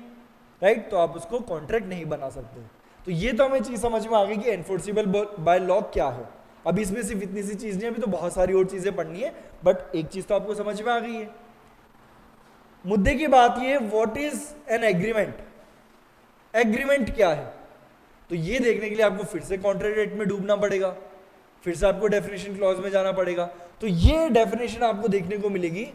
राइट, तो आप उसको कॉन्ट्रैक्ट नहीं बना सकते। तो ये तो हमें चीज समझ में आ गई कि एनफोर्सेबल बाय लॉ क्या है। अब इसमें सिर्फ इतनी सी चीज नहीं है, अभी तो बहुत सारी और चीजें पढ़नी है, बट एक चीज तो आपको समझ में आ गई है। मुद्दे की बात ये, what is an agreement, agreement क्या है? तो ये देखने के लिए आपको फिर से कॉन्ट्रैक्ट में डूबना पड़ेगा, फिर से आपको डेफिनेशन क्लॉज में जाना पड़ेगा। तो ये डेफिनेशन आपको देखने को मिलेगी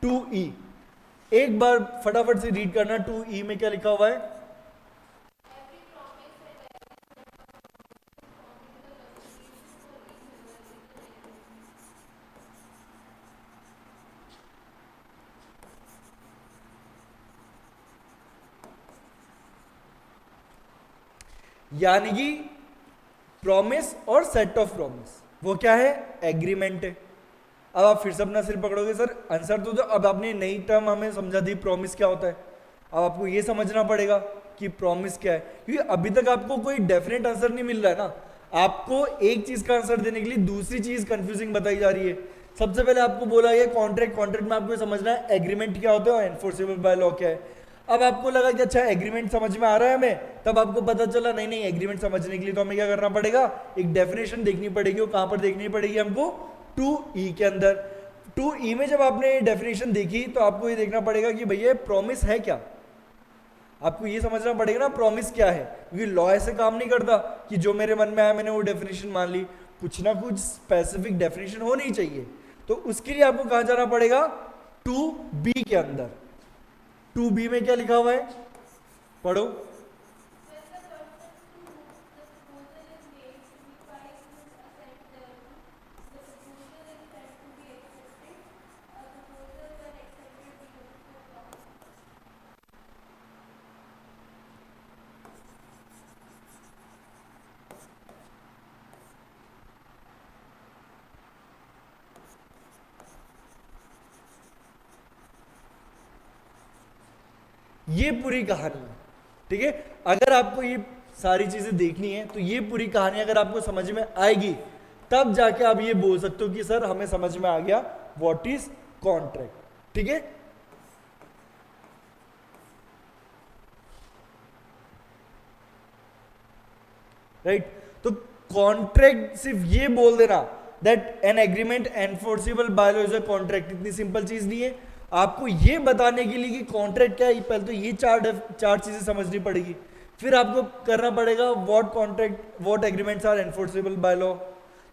2E। एक बार फटाफट से रीड करना, 2E में क्या लिखा हुआ है। यानी कि प्रॉमिस और सेट ऑफ प्रॉमिस, वो क्या है, एग्रीमेंट है। अब आप फिर से अपना सिर पकड़ोगे, सर आंसर तो अब आपने नई टर्म हमें समझा दी, प्रॉमिस क्या होता है। अब आपको ये समझना पड़ेगा कि प्रॉमिस क्या है, क्योंकि अभी तक आपको कोई डेफिनेट आंसर नहीं मिल रहा है ना। आपको एक चीज का आंसर देने के लिए दूसरी चीज कंफ्यूजिंग बताई जा रही है। सबसे पहले आपको बोला गया कॉन्ट्रैक्ट, कॉन्ट्रैक्ट में आपको ये समझना है एग्रीमेंट क्या होता है और एनफोर्सेबल बाय लॉ क्या है। अब आपको लगा कि अच्छा एग्रीमेंट समझ में आ रहा है हमें, तब आपको पता चला नहीं नहीं, एग्रीमेंट समझने के लिए तो हमें क्या करना पड़ेगा, एक डेफिनेशन देखनी पड़ेगी। वो कहां पर देखनी पड़ेगी हमको, 2E के अंदर। 2E में जब आपने डेफिनेशन देखी तो आपको ये देखना पड़ेगा कि भैया प्रॉमिस है क्या। आपको ये समझना पड़ेगा ना प्रॉमिस क्या है, क्योंकि लॉ ऐसे काम नहीं करता कि जो मेरे मन में आया मैंने वो डेफिनेशन मान ली। कुछ ना कुछ स्पेसिफिक डेफिनेशन होनी चाहिए। तो उसके लिए आपको कहां जाना पड़ेगा, 2B के अंदर। 2B में क्या लिखा हुआ है, पढ़ो। ये पूरी कहानी है, ठीक है। अगर आपको ये सारी चीजें देखनी है तो ये पूरी कहानी अगर आपको समझ में आएगी, तब जाके आप ये बोल सकते हो कि सर हमें समझ में आ गया व्हाट इज कॉन्ट्रैक्ट। ठीक है, राइट। तो कॉन्ट्रैक्ट सिर्फ ये बोल देना that an agreement enforceable by law is a contract, इतनी सिंपल चीज नहीं है। आपको ये बताने के लिए कि कॉन्ट्रैक्ट क्या है, पहले तो ये चार चीजें समझनी पड़ेगी। फिर आपको करना पड़ेगा what contract, what agreements are enforceable by law.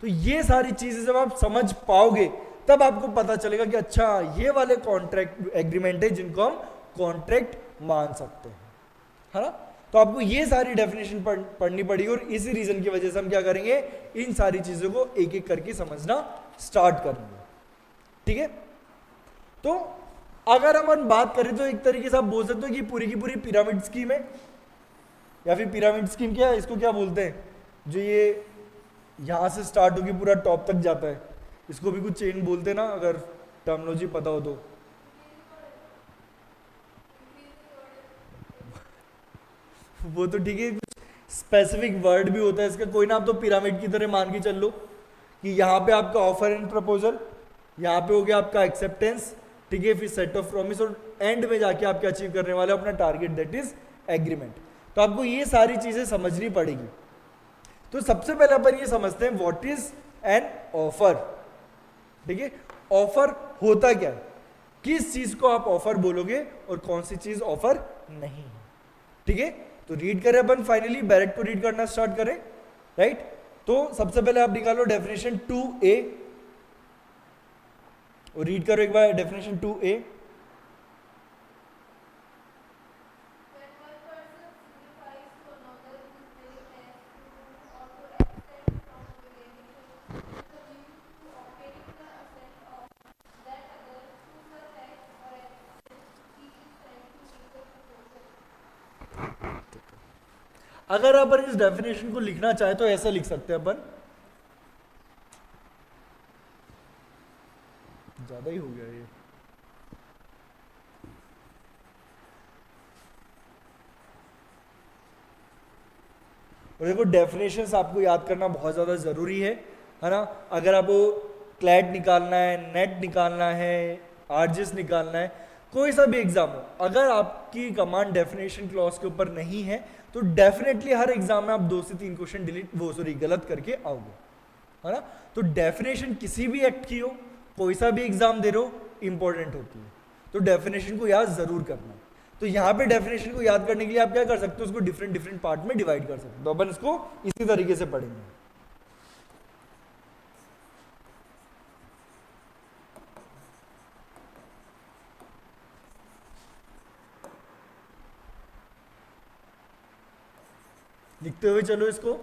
तो ये सारी चीजें जब आप समझ पाओगे तब आपको पता चलेगा कि अच्छा ये वाले कॉन्ट्रैक्ट एग्रीमेंट है जिनको हम कॉन्ट्रैक्ट मान सकते हैं, है ना। तो आपको ये सारी डेफिनेशन पढ़नी पड़ेगी और इसी रीजन की वजह से हम क्या करेंगे, इन सारी चीजों को एक एक करके समझना स्टार्ट करेंगे। ठीक है, तो अगर हम बात करें तो एक तरीके से आप बोल सकते हो कि पूरी की पूरी पिरामिड स्कीम है, या फिर पिरामिड स्कीम क्या है, इसको क्या बोलते हैं, जो ये यहां से स्टार्ट होकर पूरा टॉप तक जाता है, इसको भी कुछ चेन बोलते हैं ना, अगर टर्मिनोलॉजी पता हो तो। वो तो ठीक है, कुछ स्पेसिफिक वर्ड भी होता है इसका, कोई ना, आप तो पिरामिड की तरह मान के चल लो कि यहाँ पे आपका ऑफर एंड प्रपोजल, यहाँ पे हो गया आपका एक्सेप्टेंस, ठीक है, फिर सेट ऑफ प्रॉमिस, और एंड में जाके आप क्या अचीव करने वाले हो, अपना टारगेट, दैट इज एग्रीमेंट। तो आपको ये सारी चीजें समझनी पड़ेगी। तो सबसे पहले अपन ये समझते हैं व्हाट इज एन ऑफर। ठीक है, ऑफर होता क्या है, किस चीज को आप ऑफर बोलोगे और कौन सी चीज ऑफर नहीं है। ठीक है, तो रीड करें अपन, फाइनली बैरेट को रीड करना स्टार्ट करें, राइट। तो सबसे पहले आप निकालो डेफिनेशन 2A और रीड करो एक बार डेफिनेशन 2A। अगर अपन इस डेफिनेशन को लिखना चाहे तो ऐसा लिख सकते हैं अपन, ज़्यादा ही हो गया ये। और देखो डेफिनेशंस आपको याद करना बहुत ज़्यादा ज़रूरी है ना। अगर आपको क्लैट निकालना है, नेट निकालना है, आरजीएस निकालना है, कोई सा भी एग्जाम हो, अगर आपकी कमांड डेफिनेशन क्लॉज के ऊपर नहीं है तो डेफिनेटली हर एग्जाम में आप 2 से 3 क्वेश्चन गलत करके आओगे, है ना। तो डेफिनेशन किसी भी एक्ट की हो, कोई सा भी एग्जाम दे रहे हो, इंपॉर्टेंट होती है। तो डेफिनेशन को याद जरूर करना। तो यहाँ पे डेफिनेशन को याद करने के लिए आप क्या कर सकते हो, उसको डिफरेंट डिफरेंट पार्ट में डिवाइड कर सकते हो। तो अपन इसको इसी तरीके से पढ़ेंगे। लिखते हुए चलो इसको।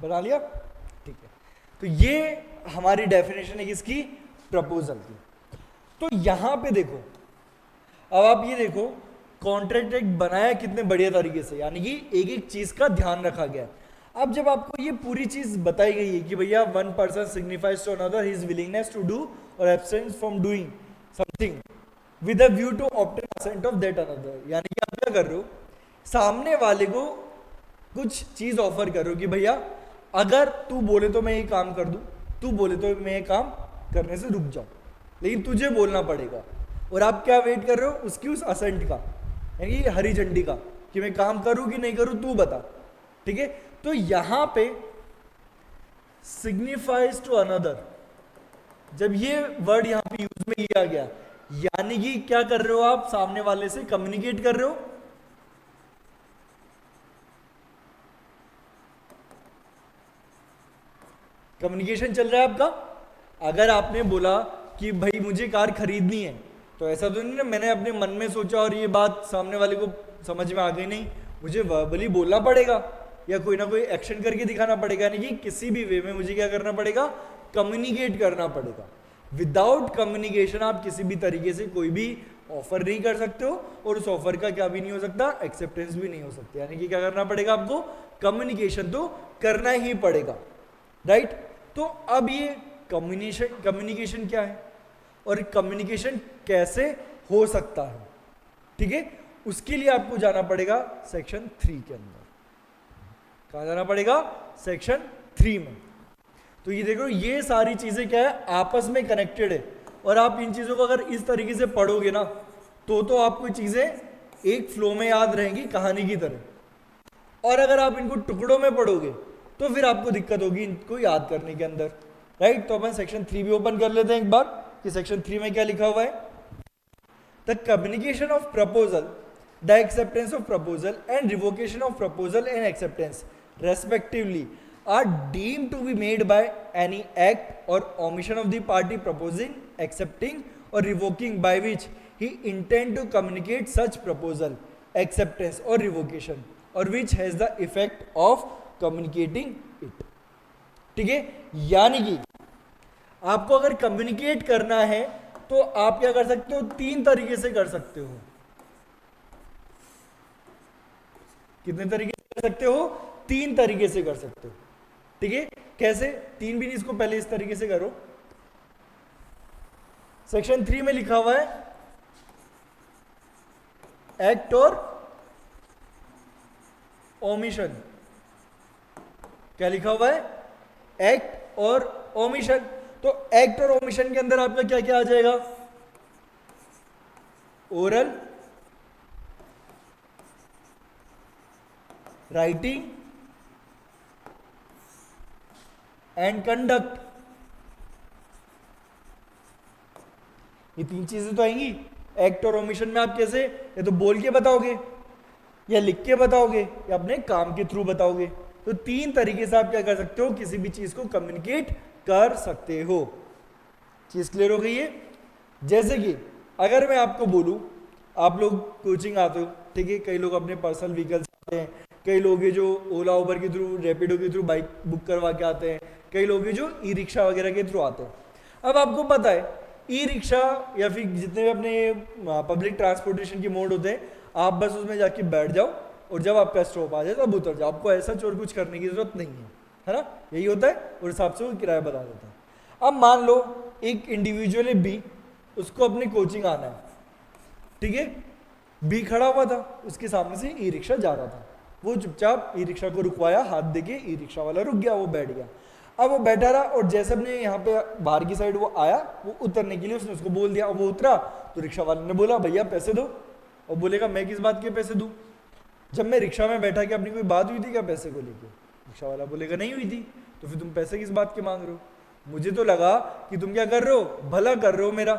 बना लिया, ठीक है। तो ये हमारी डेफिनेशन है किसकी, प्रपोजल की। तो यहां पे देखो, अब आप ये देखो कॉन्ट्रैक्ट एक्ट बनाया कितने बढ़िया तरीके से, यानी कि एक एक चीज का ध्यान रखा गया। अब जब आपको ये पूरी चीज बताई गई है कि भैया one person signifies to another his willingness to do और absence from doing something with a view to obtain assent of that another, यानी कि आप क्या कर रहे हो, सामने वाले को कुछ चीज ऑफर करो कि भैया अगर तू बोले तो मैं ये काम कर दूं, तू बोले तो मैं ये काम करने से रुक जाऊं, लेकिन तुझे बोलना पड़ेगा। और आप क्या वेट कर रहे हो, उसकी उस असेंट का, यानी कि हरी झंडी का, कि मैं काम करूं कि नहीं करूं तू बता, ठीक है। तो यहां पे सिग्निफाइज टू अनदर, जब ये वर्ड यहां पे यूज में लिया गया, यानी कि क्या कर रहे हो आप, सामने वाले से कम्युनिकेट कर रहे हो। कम्युनिकेशन चल रहा है आपका। अगर आपने बोला कि भाई मुझे कार खरीदनी है, तो ऐसा तो नहीं ना मैंने अपने मन में सोचा और ये बात सामने वाले को समझ में आ गई, नहीं, मुझे वर्बली बोलना पड़ेगा या कोई ना कोई एक्शन करके दिखाना पड़ेगा, यानी कि किसी भी वे में मुझे क्या करना पड़ेगा, कम्युनिकेट करना पड़ेगा। विदाउट कम्युनिकेशन आप किसी भी तरीके से कोई भी ऑफर नहीं कर सकते हो, और उस ऑफर का क्या भी नहीं हो सकता, एक्सेप्टेंस भी नहीं हो सकता। यानी कि क्या करना पड़ेगा आपको, कम्युनिकेशन तो करना ही पड़ेगा, राइट। तो अब ये कम्युनिकेशन क्या है और कम्युनिकेशन कैसे हो सकता है, ठीक है, उसके लिए आपको जाना पड़ेगा सेक्शन 3 के अंदर। कहां जाना पड़ेगा, सेक्शन 3 में। तो ये देखो ये सारी चीजें क्या है, आपस में कनेक्टेड है, और आप इन चीजों को अगर इस तरीके से पढ़ोगे ना तो आपको चीजें एक फ्लो में याद रहेंगी कहानी की तरह। और अगर आप इनको टुकड़ों में पढ़ोगे तो फिर आपको दिक्कत होगी इनको याद करने के अंदर, राइट। तो अपन सेक्शन 3 भी ओपन कर लेते हैं एक बार कि सेक्शन 3 में क्या लिखा हुआ है। The communication of proposal the acceptance of proposal and revocation of proposal and acceptance respectively are deemed to be made by any act or omission of the party proposing, accepting or revoking by which he intend to communicate such proposal, acceptance or revocation or which has the effect of communicating it. ठीक है, यानी कि आपको अगर communicate करना है तो आप क्या कर सकते हो, तीन तरीके से कर सकते हो. कितने तरीके से कर सकते हो, तीन तरीके से कर सकते हो. ठीक है, कैसे, तीन भी नहीं, इसको पहले इस तरीके से करो. सेक्शन 3 में लिखा हुआ है एक्ट और ओमिशन. क्या लिखा हुआ है, एक्ट और ओमिशन. तो एक्ट और ओमिशन के अंदर आपका क्या क्या आ जाएगा, ओरल, राइटिंग एंड कंडक्ट. ये तीन चीजें तो आएंगी. एक्ट और ओमिशन में आप कैसे, या तो बोल के बताओगे, या लिख के बताओगे, या अपने काम के थ्रू बताओगे. तो तीन तरीके से आप क्या कर सकते हो, किसी भी चीज को कम्युनिकेट कर सकते हो. चीज क्लियर हो गई है. जैसे कि अगर मैं आपको बोलूं, आप लोग कोचिंग आते हो, ठीक है, कई लोग अपने पर्सनल व्हीकल्स आते हैं, कई लोग हैं जो ओला उबर के थ्रू, रैपिडो के थ्रू बाइक बुक करवा के आते हैं, कई लोग हैं जो ई रिक्शा वगैरह के थ्रू आते हैं. अब आपको पता है ई रिक्शा या फिर जितने भी अपने पब्लिक ट्रांसपोर्टेशन के मोड होते हैं, आप बस उसमें जाके बैठ जाओ और जब आपका स्टॉप आ जाए तो आप उतर जाओ. आपको ऐसा चोर कुछ करने की जरूरत नहीं है ना, यही होता है. और हिसाब से वो किराया बता देता है. अब मान लो एक इंडिविजुअल है बी, उसको अपनी कोचिंग आना है. ठीक है, बी खड़ा हुआ था, उसके सामने से ई रिक्शा जा रहा था. वो चुपचाप ई रिक्शा को रुकवाया, हाथ देके ई रिक्शा वाला रुक गया, वो बैठ गया. अब वो बैठा रहा और जैसे अपने यहाँ पे बाहर की साइड वो आया, वो उतरने के लिए उसने उसको बोल दिया. वो उतरा तो रिक्शा वाले ने बोला भैया पैसे दो. और बोलेगा मैं किस बात के पैसे दूं, जब मैं रिक्शा में बैठा कि अपनी कोई बात हुई थी क्या पैसे को लेके. रिक्शा वाला बोलेगा नहीं हुई थी. तो फिर तुम पैसे किस बात के मांग रहे हो, मुझे तो लगा कि तुम क्या कर रहे हो, भला कर रहे हो मेरा,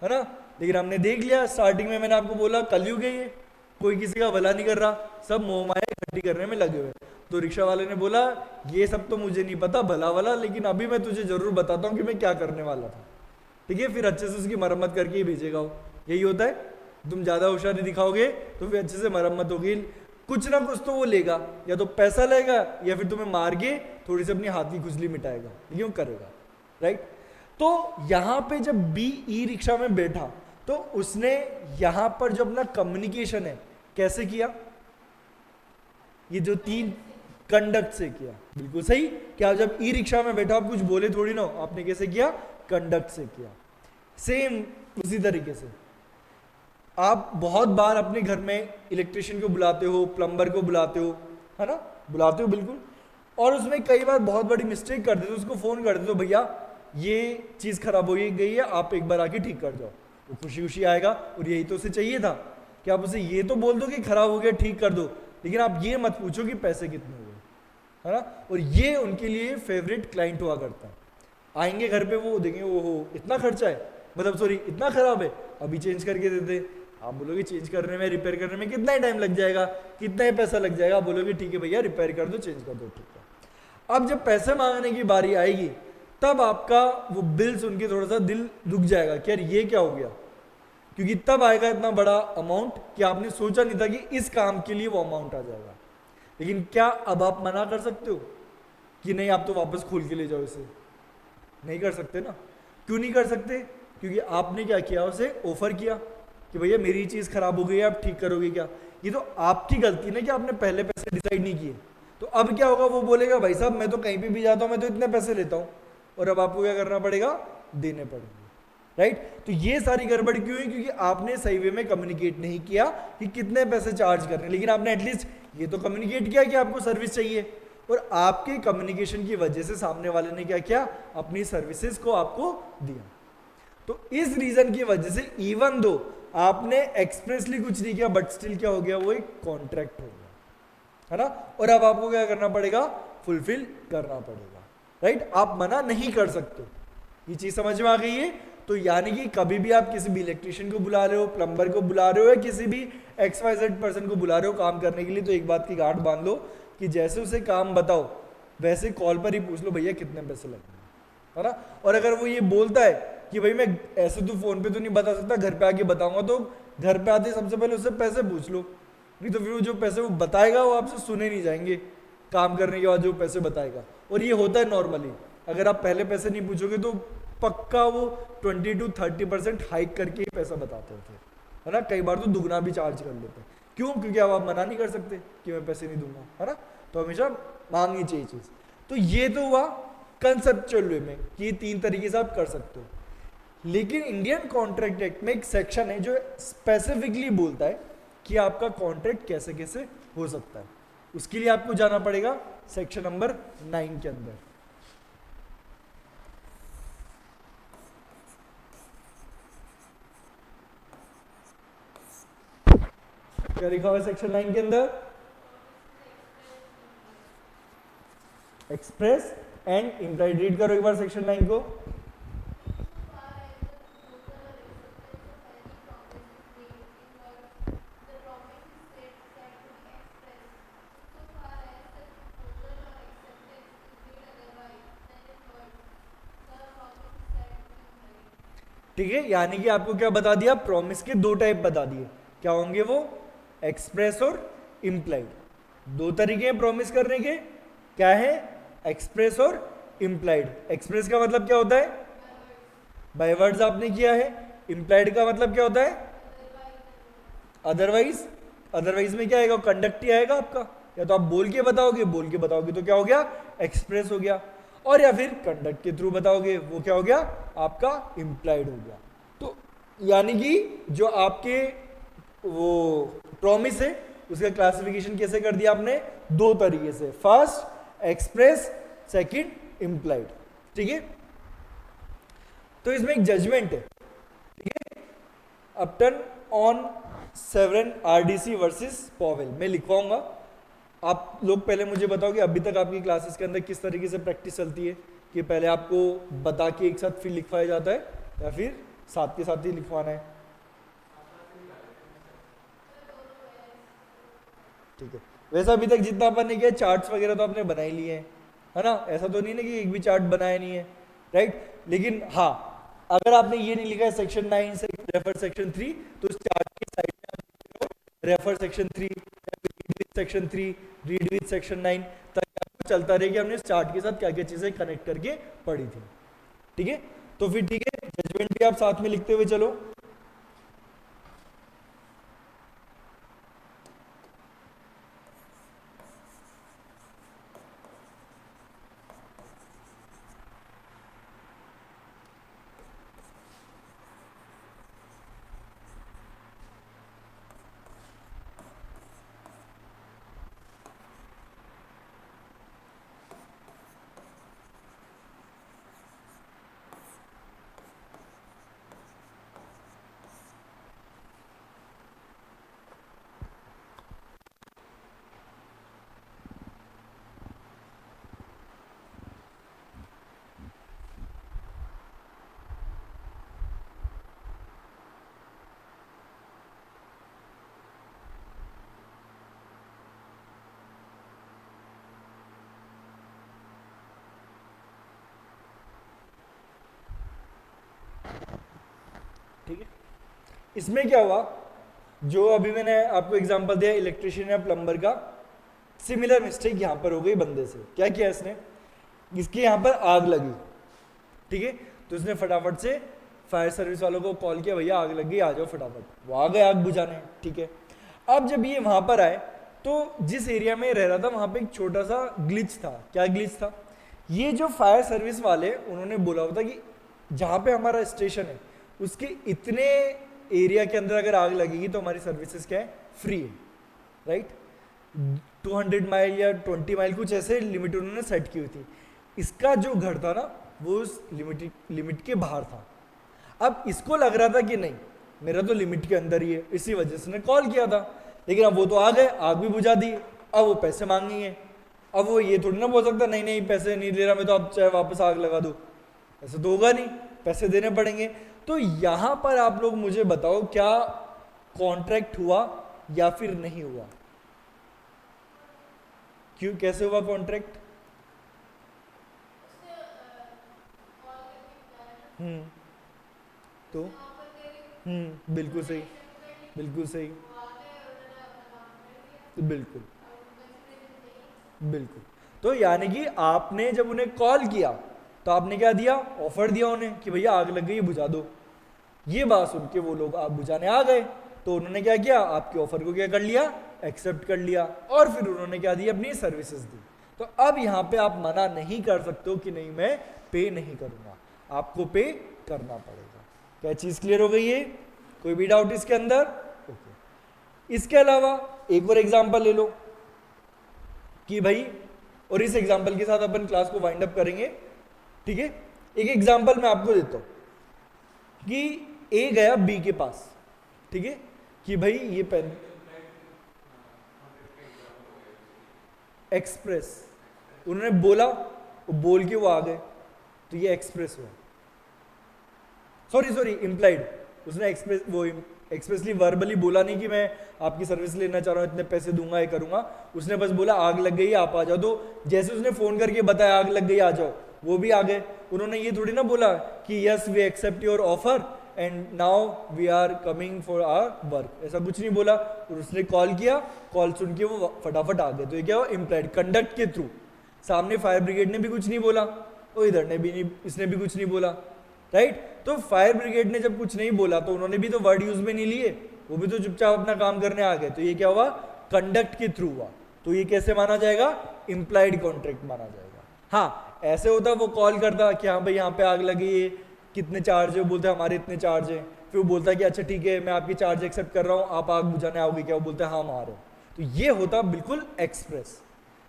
है ना. लेकिन हमने देख लिया स्टार्टिंग में, मैंने आपको बोला कलयुग है ये, कोई किसी का भला नहीं कर रहा, सब मोह माया इकट्ठी करने में लगे हुए. तो रिक्शा वाले ने बोला ये सब तो मुझे नहीं पता भला वाला, लेकिन अभी मैं तुझे जरूर बताता हूँ कि मैं क्या करने वाला था. ठीक है, फिर अच्छे से उसकी मरम्मत करके ही भेजेगा वो. यही होता है, तुम ज्यादा होशियारी दिखाओगे तो फिर अच्छे से मरम्मत होगी. कुछ ना कुछ तो वो लेगा, या तो पैसा लेगा या फिर तुम्हें मार के थोड़ी सी अपनी हाथ की खुजली मिटाएगा, लेकिन करेगा. राइट. तो यहाँ पे जब बी ई रिक्शा में बैठा तो उसने यहाँ पर जो अपना कम्युनिकेशन है कैसे किया, ये जो तीन कंडक्ट से किया. बिल्कुल सही. क्या जब ई रिक्शा में बैठा आप कुछ बोले थोड़ी ना, आपने कैसे किया, कंडक्ट से किया. सेम उसी तरीके से आप बहुत बार अपने घर में इलेक्ट्रिशियन को बुलाते हो, प्लम्बर को बुलाते हो, है ना, बुलाते हो बिल्कुल. और उसमें कई बार बहुत बड़ी मिस्टेक कर देते हो, उसको फोन कर देते हो भैया ये चीज खराब हो गई है, आप एक बार आके ठीक कर जाओ. वो खुशी खुशी आएगा. और यही तो उसे चाहिए था कि आप उसे ये तो बोल दो कि खराब हो गया ठीक कर दो, लेकिन आप ये मत पूछो कि पैसे कितने हुए, है ना. और ये उनके लिए फेवरेट क्लाइंट हुआ करता है. आएंगे घर पे, वो देखेंगे ओहो इतना खर्चा है, मतलब सॉरी इतना खराब है, अभी चेंज करके दे दे. आप बोलोगे चेंज करने में, रिपेयर करने में कितना टाइम लग जाएगा, कितना ही पैसा लग जाएगा. आप बोलोगे ठीक है भैया रिपेयर कर दो, चेंज कर दो, ठीक है. अब जब पैसे मांगने की बारी आएगी तब आपका वो बिल सुन के थोड़ा सा दिल रुक जाएगा कि यार ये क्या हो गया, क्योंकि तब आएगा इतना बड़ा अमाउंट कि आपने सोचा नहीं था कि इस काम के लिए वो अमाउंट आ जाएगा. लेकिन क्या अब आप मना कर सकते हो कि नहीं आप तो वापस खोल के ले जाओ इसे, नहीं कर सकते ना. क्यों नहीं कर सकते, क्योंकि आपने क्या किया, उसे ऑफर किया कि भैया मेरी चीज़ खराब हो गई है, आप ठीक करोगे क्या. ये तो आपकी गलती ना कि आपने पहले पैसे डिसाइड नहीं किए. तो अब क्या होगा, वो बोलेगा भाई साहब मैं तो कहीं पे भी जाता हूँ, मैं तो इतने पैसे लेता हूँ, और अब आपको क्या करना पड़ेगा, देने पड़ेंगे. राइट. तो ये सारी गड़बड़ क्यों है, क्योंकि आपने सही वे में कम्युनिकेट नहीं किया कि कितने पैसे चार्ज करने. लेकिन आपने एटलीस्ट ये तो कम्युनिकेट किया कि आपको सर्विस चाहिए, और आपके कम्युनिकेशन की वजह से सामने वाले ने क्या किया, अपनी सर्विसेज को आपको दिया. तो इस रीजन की वजह से इवन दो आपने एक्सप्रेसली कुछ नहीं किया, बट स्टिल क्या हो गया, वो एक कॉन्ट्रैक्ट हो गया, है ना. और अब आपको क्या करना पड़ेगा, फुलफिल करना पड़ेगा. राइट. आप मना नहीं कर सकते. ये चीज समझ में आ गई है. तो यानी कि कभी भी आप किसी भी इलेक्ट्रिशियन को बुला रहे हो, प्लम्बर को बुला रहे हो, या किसी भी XYZ पर्सन को बुला रहे हो काम करने के लिए, तो एक बात की गांठ बांध लो कि जैसे उसे काम बताओ वैसे कॉल पर ही पूछ लो भैया कितने पैसे लगेंगे, है ना। और अगर वो ये बोलता है कि भाई मैं ऐसे तो फोन पे तो नहीं बता सकता, घर पे आके बताऊंगा, तो घर पे आते सबसे पहले उससे पैसे पूछ लो, नहीं तो फिर वो जो पैसे वो बताएगा वो आपसे सुने नहीं जाएंगे काम करने के बाद जो पैसे बताएगा। और ये होता है नॉर्मली, अगर आप पहले पैसे नहीं पूछोगे तो पक्का वो 20 to 30% हाइक करके ही पैसा बताते होते हैं, है ना। कई बार तो दुगना भी चार्ज कर लेते हैं। क्यों? क्योंकि अब आप मना नहीं कर सकते कि मैं पैसे नहीं दूंगा, है ना। तो हमेशा मांगनी चाहिए चीज़। तो ये तो हुआ कंसेप्चुअल वे में कि 3 तरीके से आप कर सकते हो। लेकिन इंडियन कॉन्ट्रैक्ट एक्ट में एक सेक्शन है जो स्पेसिफिकली बोलता है कि आपका कॉन्ट्रैक्ट कैसे कैसे हो सकता है। उसके लिए आपको जाना पड़ेगा सेक्शन नंबर 9 के अंदर। क्या लिखा हुआ है सेक्शन 9 के अंदर? Express and implied. रीड करो एक बार सेक्शन 9 को। ठीक है, यानी कि आपको क्या बता दिया, प्रॉमिस के 2 टाइप बता दिए। क्या होंगे वो? एक्सप्रेस और इम्प्लाइड। 2 तरीके हैं प्रॉमिस करने के। क्या है? एक्सप्रेस और इम्प्लाइड। एक्सप्रेस का मतलब क्या होता है? बाय वर्ड्स आपने किया है। इम्प्लाइड का मतलब क्या होता है? अदरवाइज। अदरवाइज में क्या आएगा? कंडक्ट ही आएगा आपका। या तो आप बोल के बताओगे तो क्या हो गया? एक्सप्रेस हो गया। और या फिर कंडक्ट के थ्रू बताओगे, वो क्या हो गया? आपका इम्प्लाइड हो गया। तो यानी कि जो आपके वो प्रॉमिस है उसका क्लासिफिकेशन कैसे कर दिया आपने? 2 तरीके से। First express, second implied. ठीक है। तो इसमें एक जजमेंट है, ठीक है, अपटन ऑन सेवरन RDC वर्सेस पॉवेल। मैं लिखवाऊंगा, आप लोग पहले मुझे बताओ कि अभी तक आपकी क्लासेस के अंदर किस तरीके से प्रैक्टिस चलती है, कि पहले आपको बता के एक साथ फिर लिखवाया जाता है या फिर साथ के साथ ही लिखवाना है? ठीक है। वैसे अभी तक जितना अपन ने किया, चार्ट्स वगैरह तो आपने बना ही लिए हैं, है ना। ऐसा तो नहीं ना कि एक भी चार्ट बनाया नहीं है, राइट। लेकिन हाँ, अगर आपने ये नहीं लिखा है सेक्शन 9 से रेफर सेक्शन 3, तो उस चार्ट की साइड में आप लिख लो रेफर सेक्शन 3 या फिर read with section 3, read with section 9, ताकि आपको चलता रहे कि हमने इस चार्ट के साथ क्या क्या चीजें कनेक्ट करके पढ़ी थी। ठीक है। तो फिर ठीक है, जजमेंट भी आप साथ में लिखते हुए चलो। ठीक है। इसमें क्या हुआ, जो अभी मैंने आपको एग्जांपल दिया इलेक्ट्रिशियन या प्लम्बर का, सिमिलर मिस्टेक यहां पर हो गई बंदे से। क्या किया इसने? इसके यहां पर आग लगी, ठीक है, तो इसने फटाफट से फायर सर्विस वालों को कॉल किया, भैया आग लग गई, आ जाओ फटाफट। वो आ गए आग बुझाने, ठीक है। अब जब ये वहां पर आए तो जिस एरिया में रह रहा था वहां पे एक छोटा सा ग्लिच था। क्या ग्लिच था? ये जो फायर सर्विस वाले उन्होंने बोला होता कि जहां पे हमारा स्टेशन है उसके इतने एरिया के अंदर अगर आग लगेगी तो हमारी सर्विसेज क्या है? फ्री है, राइट। 200 माइल या 20 माइल कुछ ऐसे लिमिट उन्होंने सेट की हुई थी। इसका जो घर था ना वो उस लिमिट के बाहर था। अब इसको लग रहा था कि नहीं मेरा तो लिमिट के अंदर ही है, इसी वजह से कॉल किया था। लेकिन अब वो तो आ गए, आग भी बुझा दी, अब वो पैसे मांगी है। अब वो ये थोड़ी ना बोल सकता नहीं पैसे नहीं दे रहा मैं, तो अब चाहे वापस आग लगा दूं, ऐसे तो होगा नहीं, पैसे देने पड़ेंगे। तो यहां पर आप लोग मुझे बताओ क्या कॉन्ट्रैक्ट हुआ या फिर नहीं हुआ? क्यों, कैसे हुआ कॉन्ट्रैक्ट? हम्म तो बिल्कुल सही, बिल्कुल सही, बिल्कुल बिल्कुल। तो यानी कि आपने जब उन्हें कॉल किया तो आपने क्या दिया? ऑफर दिया उन्हें कि भैया आग लग गई, बुझा दो। ये बात सुन के वो लोग आग बुझाने आ गए, तो उन्होंने क्या किया? आपके ऑफर को क्या कर लिया? एक्सेप्ट कर लिया, और फिर उन्होंने क्या दी? अपनी सर्विसेज दी। तो अब यहाँ पे आप मना नहीं कर सकते हो कि नहीं मैं पे नहीं करूंगा, आपको पे करना पड़ेगा। क्या चीज क्लियर हो गई है? कोई भी डाउट इसके अंदर? ओके। इसके अलावा एक और एग्जांपल ले लो कि भाई, और इस एग्जांपल के साथ अपन क्लास को वाइंड अप करेंगे, ठीक है? एक एग्जांपल मैं आपको देता हूं कि ए गया बी के पास, ठीक है, कि भाई ये पेन एक्सप्रेस, उन्होंने बोला, वो बोल के वो आ गए, तो ये एक्सप्रेस हुआ। सॉरी इम्प्लाइड, उसने एक्सप्रेस वो एक्सप्रेसली वर्बली बोला नहीं कि मैं आपकी सर्विस लेना चाह रहा हूँ, इतने पैसे दूंगा, ये करूंगा। उसने बस बोला आग लग गई आप आ जाओ, तो जैसे उसने फोन करके बताया आग लग गई आ जाओ, वो भी आ गए। उन्होंने ये थोड़ी ना बोला कि yes we accept your offer and now we are coming for our work, ऐसा कुछ नहीं बोला। और उसने कॉल किया, कॉल सुन के वो फटाफट आ गए। तो ये क्या हुआ? इम्प्लाइड कंडक्ट के थ्रू। सामने फायर ब्रिगेड ने भी कुछ नहीं बोला, और इधर ने भी नहीं, इसने भी कुछ नहीं बोला, राइट? तो फायर ब्रिगेड ने जब कुछ नहीं बोला तो उन्होंने भी तो वर्ड यूज में नहीं लिए, वो भी तो चुपचाप अपना काम करने आ गए। तो ये क्या हुआ? कंडक्ट के थ्रू हुआ। तो ये कैसे माना जाएगा? इम्प्लाइड कॉन्ट्रैक्ट माना जाएगा। हाँ, ऐसे होता वो कॉल करता कि हाँ भाई यहाँ पे आग लगी है, कितने चार्ज है? वो बोलते हमारे इतने चार्ज है। फिर वो बोलता है कि अच्छा ठीक है मैं आपकी चार्ज एक्सेप्ट कर रहा हूँ, आप आग बुझाने आओगे क्या? वो बोलते हैं हाँ हम आ रहे हो। तो ये होता बिल्कुल एक्सप्रेस।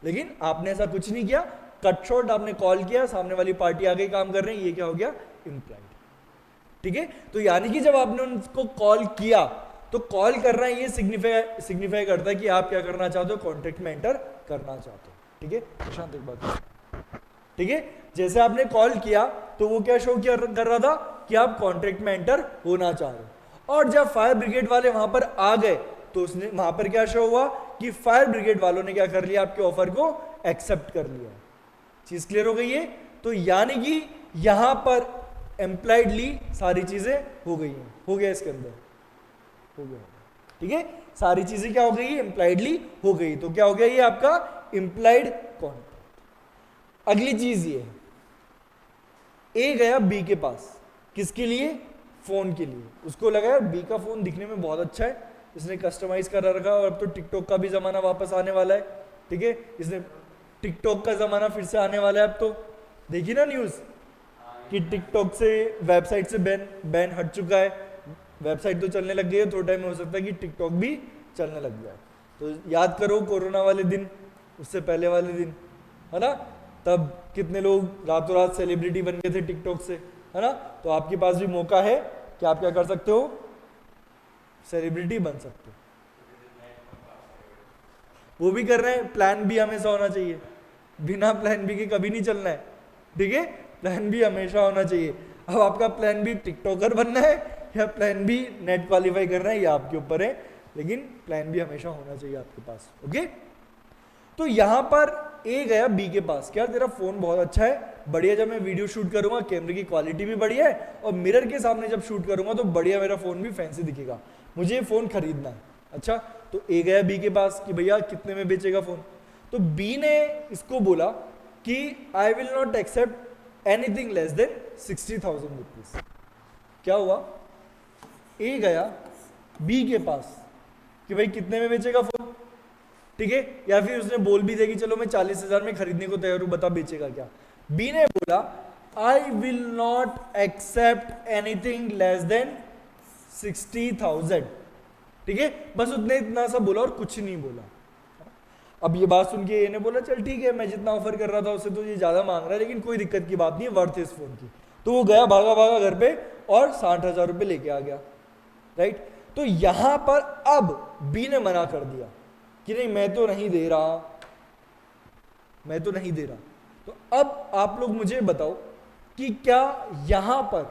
लेकिन आपने ऐसा कुछ नहीं किया, कट शॉर्ट आपने कॉल किया, सामने वाली पार्टी आगे काम कर रहे हैं, ये क्या हो गया? इम्प्लाइड। ठीक है? तो यानी कि जब आपने उनको कॉल किया तो कॉल कर रहा है, ये सिग्निफाई करता है कि आप क्या करना चाहते हो? कॉन्ट्रैक्ट में एंटर करना चाहते हो। ठीक है प्रशांत, एक बात, ठीक है, जैसे आपने कॉल किया तो वो क्या शो किया कर रहा था कि आप कॉन्ट्रैक्ट में एंटर होना चाह रहे हो। और जब फायर ब्रिगेड वाले वहां पर आ गए तो उसने वहां पर क्या शो हुआ कि फायर ब्रिगेड वालों ने क्या कर लिया? आपके ऑफर को एक्सेप्ट कर लिया। चीज क्लियर हो गई है? तो यानी कि यहां पर एम्प्लाइडली सारी चीजें हो गई हैं, हो गया इसके अंदर, हो गया। ठीक है, सारी चीजें क्या हो गई? एम्प्लाइडली हो गई। तो क्या हो गया? ये आपका इम्प्लाइड कॉन्ट्रैक्ट। अगली चीज ये, ए गया बी के पास, किसके लिए? फोन के लिए। उसको लगा यार बी का फोन दिखने में बहुत अच्छा है, इसने कस्टमाइज करा रखा, और अब तो टिकटॉक का भी जमाना वापस आने वाला है। ठीक है, इसने टिकटॉक का जमाना फिर से आने वाला है। अब तो देखी ना न्यूज कि टिकटॉक से वेबसाइट से बैन हट चुका है, वेबसाइट तो चलने लग गई है, थोड़ा टाइम में हो सकता है कि टिकटॉक भी चलने लग जाए। तो याद करो कोरोना वाले दिन, उससे पहले वाले दिन, है ना, तब कितने लोग रातों रात सेलिब्रिटी बन गए थे टिकटॉक से, है ना। तो आपके पास भी मौका है कि आप क्या कर सकते हो? सेलिब्रिटी बन सकते हो। वो भी कर रहे हैं। प्लान भी हमेशा होना चाहिए, बिना प्लान बी के कभी नहीं चलना है। ठीक है, प्लान बी हमेशा होना चाहिए। अब आपका प्लान बी टिकटॉकर बनना है या प्लान बी नेट क्वालिफाई करना है, ये आपके ऊपर है, लेकिन प्लान बी हमेशा होना चाहिए आपके पास। ओके, तो यहां पर ए गया बी के पास, क्या तेरा फोन बहुत अच्छा है, बढ़िया, जब मैं वीडियो शूट करूंगा कैमरे की क्वालिटी भी बढ़िया है, और मिरर के सामने जब शूट करूंगा तो बढ़िया मेरा फोन भी फैंसी दिखेगा, मुझे ये फोन खरीदना है। अच्छा, तो ए गया बी के पास कि भैया कितने में बेचेगा फोन? तो बी ने इसको बोला कि I will not accept anything less than 60,000 rupees. क्या हुआ? ए गया बी के पास कि भाई कितने में बेचेगा फोन? ठीक है, या फिर उसने बोल भी देगी चलो मैं 40,000 में खरीदने को तैयार हूं, बता बेचेगा क्या? बी ने बोला I will not accept anything less than 60,000। ठीक है, बस उसने इतना सा बोला और कुछ नहीं बोला। अब ये बात सुन के ने बोला चल ठीक है, मैं जितना ऑफर कर रहा था उससे तो ये ज्यादा मांग रहा है, लेकिन कोई दिक्कत की बात नहीं है, वर्थ है इस फोन की। तो वो गया भागा भागा घर पे और 60,000 रुपये लेके आ गया। राइट, तो यहां पर अब बी ने मना कर दिया कि नहीं मैं तो नहीं दे रहा, मैं तो नहीं दे रहा। तो अब आप लोग मुझे बताओ कि क्या यहां पर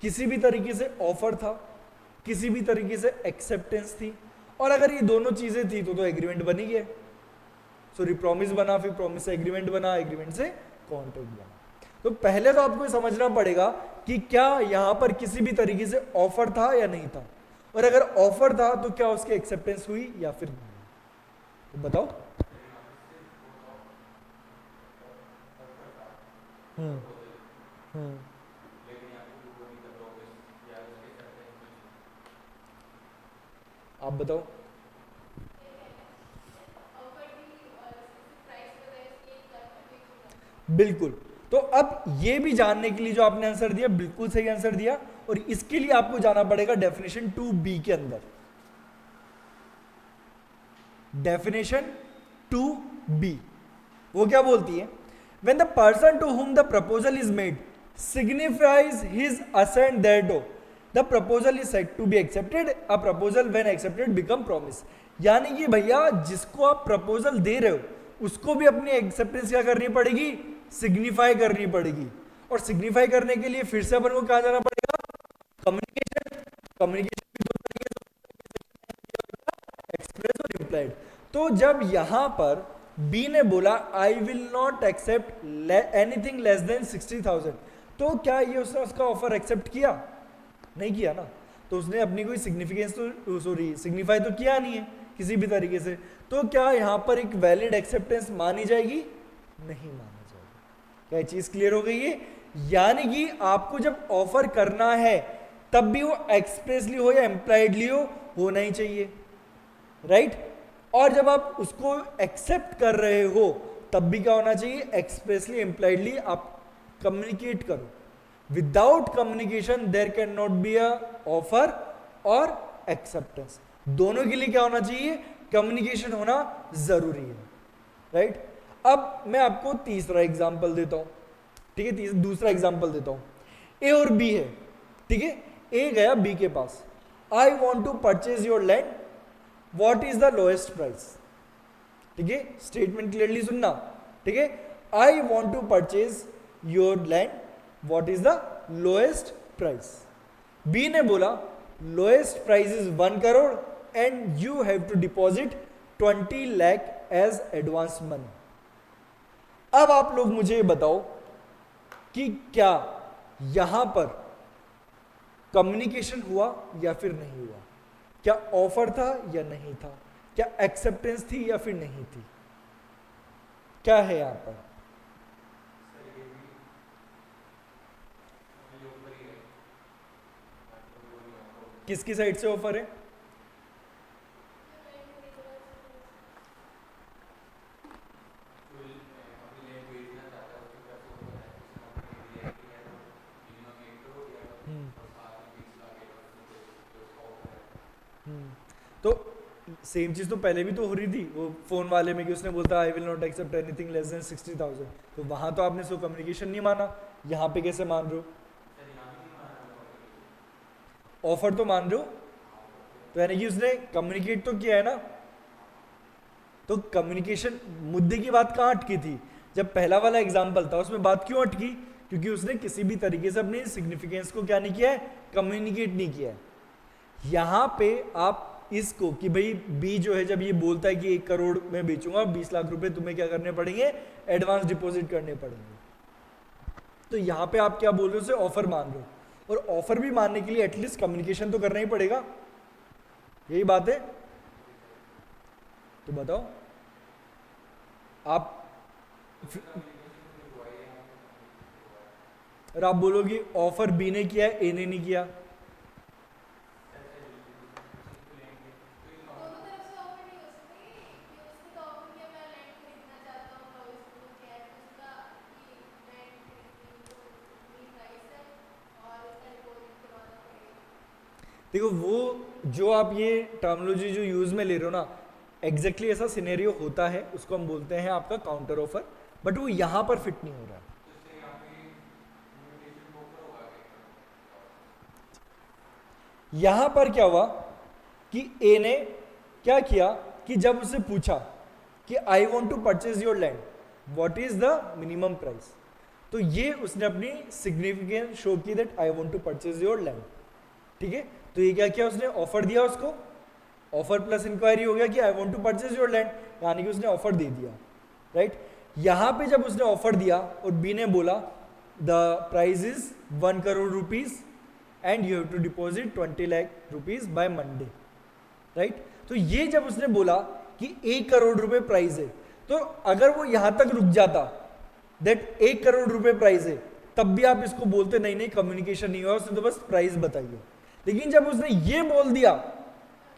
किसी भी तरीके से ऑफर था, किसी भी तरीके से एक्सेप्टेंस थी, और अगर ये दोनों चीजें थी तो एग्रीमेंट बन ही गया। सॉरी प्रॉमिस बना, फिर प्रॉमिस से एग्रीमेंट बना, एग्रीमेंट से कॉन्ट्रैक्ट बना। तो पहले तो आपको समझना पड़ेगा कि क्या यहां पर किसी भी तरीके से ऑफर था या नहीं था, और अगर ऑफर था तो क्या उसकी एक्सेप्टेंस हुई या फिर नहीं। तो बताओ। हम्म हम्म आप बताओ। बिल्कुल। तो अब ये भी जानने के लिए जो आपने आंसर दिया बिल्कुल सही आंसर दिया, और इसके लिए आपको जाना पड़ेगा डेफिनेशन 2B के अंदर। डेफिनेशन 2B वो क्या बोलती है? When the person to whom the proposal is made signifies his assent thereto, the proposal is said to be accepted, a proposal when accepted become promise. यानी कि भैया जिसको आप प्रपोजल दे रहे हो उसको भी अपनी एक्सेप्टेंस क्या करनी पड़ेगी? सिग्निफाई करनी पड़ेगी। और सिग्निफाई करने के लिए फिर से अपन को कहा जाना पड़ेगा? कम्युनिकेशन। कम्युनिकेशन भी दो तरीके से, एक्सप्रेस और इम्प्लाइड। तो जब यहां पर बी ने बोला I will not accept anything less than 60,000, तो क्या ये उसने उसका ऑफर एक्सेप्ट किया? नहीं किया ना। तो उसने अपनी कोई सिग्निफिकेंस तो सॉरी सिग्निफाई तो किया नहीं है किसी भी तरीके से। तो क्या यहां पर एक वैलिड एक्सेप्टेंस मानी जाएगी? नहीं मानी जाएगी। क्या चीज क्लियर हो गई है? यानी कि आपको जब ऑफर करना है तब भी वो एक्सप्रेसली हो या एम्प्लाइडली हो, होना ही चाहिए, राइट? और जब आप उसको एक्सेप्ट कर रहे हो तब भी क्या होना चाहिए? एक्सप्रेसली एम्प्लाइडली आप कम्युनिकेट करो। Without communication there can not be a offer और एक्सेप्टेंस। दोनों के लिए क्या होना चाहिए? कम्युनिकेशन होना जरूरी है, राइट? अब मैं आपको तीसरा एग्जांपल देता हूं, ठीक है? दूसरा एग्जांपल देता हूं। ए और बी है, ठीक है? ए गया बी के पास, I want to purchase your land, what is the lowest price. ठीक है, स्टेटमेंट क्लियरली सुनना, ठीक है? I want to purchase your land, what is the lowest price. B ने बोला lowest price is 1 crore and you have to deposit 20 lakh as advance money. अब आप लोग मुझे बताओ कि क्या यहां पर कम्युनिकेशन हुआ या फिर नहीं हुआ? क्या ऑफर था या नहीं था? क्या एक्सेप्टेंस थी या फिर नहीं थी? क्या है यहां पर? किसकी साइड से ऑफर है? तो सेम चीज तो पहले भी तो हो रही थी वो फोन वाले में कि उसने बोलता I will not accept anything less than 60,000। तो वहां तो आपने सो कम्युनिकेशन नहीं माना, यहां पे कैसे मान रहे हो? ऑफर तो मान रहे हो, तो यानी कि उसने कम्युनिकेट तो किया है ना। तो कम्युनिकेशन मुद्दे की बात कहाँ अटकी थी? जब पहला वाला एग्जाम्पल था उसमें बात क्यों अटकी? क्योंकि उसने किसी भी तरीके से अपनी सिग्निफिकेंस को क्या नहीं किया है? कम्युनिकेट नहीं किया है। यहां पे आप इसको कि भाई बी जो है जब ये बोलता है कि 1 करोड़ में बेचूंगा, 20 लाख रुपए तुम्हें क्या करने पड़ेंगे? एडवांस डिपॉजिट करने पड़ेंगे। तो यहां पे आप क्या बोल रहे हो? उसे ऑफर मान रहे हो, और ऑफर भी मानने के लिए एटलीस्ट कम्युनिकेशन तो करना ही पड़ेगा। यही बात है। तो बताओ आप, और आप बोलोगे ऑफर बी ने किया है, ए ने नहीं किया। देखो वो जो आप ये टर्मिनोलॉजी जो यूज में ले रहे हो ना, एग्जैक्टली ऐसा सिनेरियो होता है, उसको हम बोलते हैं आपका काउंटर ऑफर, बट वो यहां पर फिट नहीं हो रहा है। यहां पर क्या हुआ कि ए ने क्या किया कि जब उससे पूछा कि I want to purchase your land, what is the minimum price, तो ये उसने अपनी सिग्निफिकेंस शो की that I want to purchase your land, ठीक है। तो ये क्या किया उसने, ऑफर दिया उसको, ऑफर प्लस इंक्वायरी हो गया कि I want to purchase your land, यानी कि उसने ऑफर दे दिया, राइट। यहां पे जब उसने ऑफर दिया और बी ने बोला the price is 1 crore rupees and you have to deposit 20 lakh rupees by Monday, right. तो ये जब उसने बोला कि 1 करोड़ रुपए प्राइस है, तो अगर वो यहां तक रुक जाता दैट 1 करोड़ रुपए प्राइस है, तब भी आप इसको बोलते नहीं नहीं कम्युनिकेशन नहीं हुआ, उसने तो बस प्राइस बताइए। लेकिन जब उसने ये बोल दिया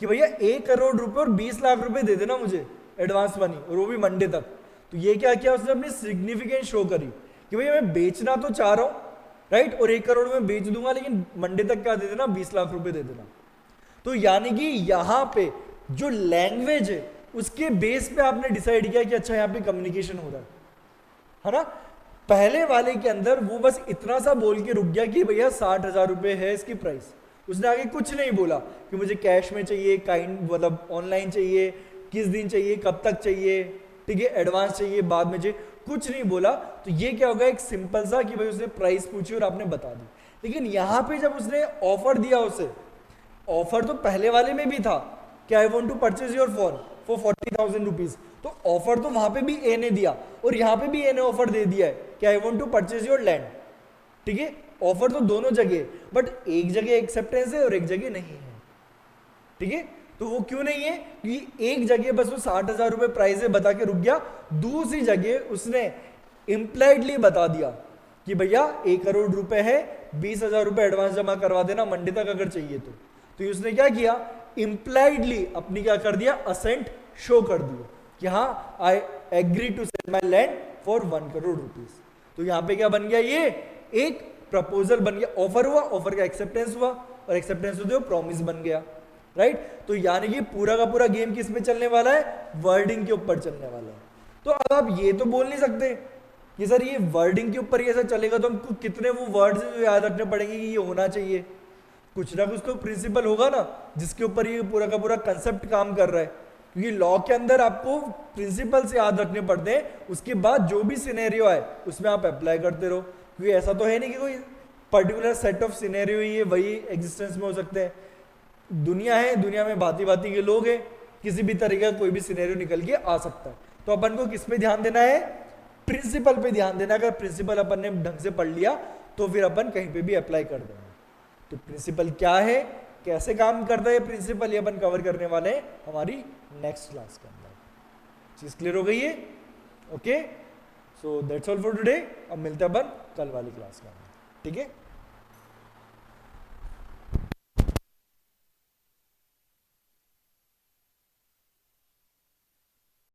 कि भैया 1 करोड़ रुपए और 20 लाख रुपए दे देना मुझे एडवांस मनी, और वो भी मंडे तक, तो ये क्या किया उसने, अपनी सिग्निफिकेंस शो करी कि भैया मैं बेचना तो चाह रहा हूं, राइट, और 1 करोड़ में बेच दूंगा, लेकिन मंडे तक क्या दे देना, 20 लाख रुपए दे देना। तो यानी कि यहां पे जो लैंग्वेज है उसके बेस पे आपने डिसाइड किया कि अच्छा यहां पे कम्युनिकेशन हो रहा है ना। पहले वाले के अंदर वो बस इतना सा बोल के रुक गया कि भैया 60,000 रुपए है इसकी प्राइस, उसने आगे कुछ नहीं बोला कि मुझे कैश में चाहिए, काइंड मतलब ऑनलाइन चाहिए, किस दिन चाहिए, कब तक चाहिए, ठीक है, एडवांस चाहिए, बाद में चाहिए, कुछ नहीं बोला। तो ये क्या होगा, एक सिंपल सा कि भाई उसने प्राइस पूछी और आपने बता दी। लेकिन यहां पे जब उसने ऑफर दिया, उसे ऑफर तो पहले वाले में भी था कि I want to purchase your phone for 40,000 rupees, तो ऑफर तो वहां पे भी ए ने दिया और यहां पे भी ए ने ऑफर दे दिया है कि I want to purchase your land, ठीक है। ऑफर तो दोनों जगह, बट एक जगह एक्सेप्टेंस है और एक जगह नहीं है, ठीक है। तो वो क्यों नहीं है, क्योंकि एक जगह बस वो 60,000 रुपए प्राइस है बता के रुक गया, दूसरी जगह उसने इंप्लाइडली बता दिया कि भैया 1 करोड़ रुपए है, 20,000 रुपए एडवांस जमा करवा देना मंडे तक अगर चाहिए तो उसने क्या किया, इंप्लाइडली अपनी क्या कर दिया, असेंट शो कर दिया कि हाँ I agree to sell my land for 1 crore rupees. तो यहां पे क्या बन गया, ये एक प्रपोजल बन गया, ऑफर हुआ, ऑफर का एक्सेप्टेंस हुआ, और एक्सेप्टेंस होते प्रॉमिस बन गया, राइट। तो यानी कि पूरा का पूरा गेम किस पे चलने वाला है, वर्डिंग के ऊपर चलने वाला है। तो अब आप ये तो बोल नहीं सकते कि सर ये वर्डिंग के ऊपर ये ऐसा चलेगा, तो हमको कितने वो वर्ड्स जो याद रखने पड़ेंगे कि ये होना चाहिए, कुछ ना कुछ तो प्रिंसिपल होगा ना जिसके ऊपर ये पूरा का पूरा कंसेप्ट काम कर रहा है। क्योंकि लॉ के अंदर आपको प्रिंसिपल्स याद रखने पड़ते हैं, उसके बाद जो भी सिनेरियो है उसमें आप अप्लाई करते रहो। क्योंकि ऐसा तो है नहीं कि कोई पर्टिकुलर सेट ऑफ सिनेरियो ही है वही एग्जिस्टेंस में हो सकते हैं। दुनिया है, दुनिया में भांति भांति के लोग हैं, किसी भी तरीके का कोई भी सिनेरियो निकल के आ सकता है। तो अपन को किस पे ध्यान देना है, प्रिंसिपल पे ध्यान देना। अगर प्रिंसिपल अपन ने ढंग से पढ़ लिया तो फिर अपन कहीं पे भी अप्लाई कर देंगे। तो प्रिंसिपल क्या है, कैसे काम करता है प्रिंसिपल, ये अपन कवर करने वाले हैं हमारी नेक्स्ट क्लास के अंदर। चीज क्लियर हो गई है, okay. So that's all for today. अब मिलते हैं अपन कल वाली क्लास में, ठीक है।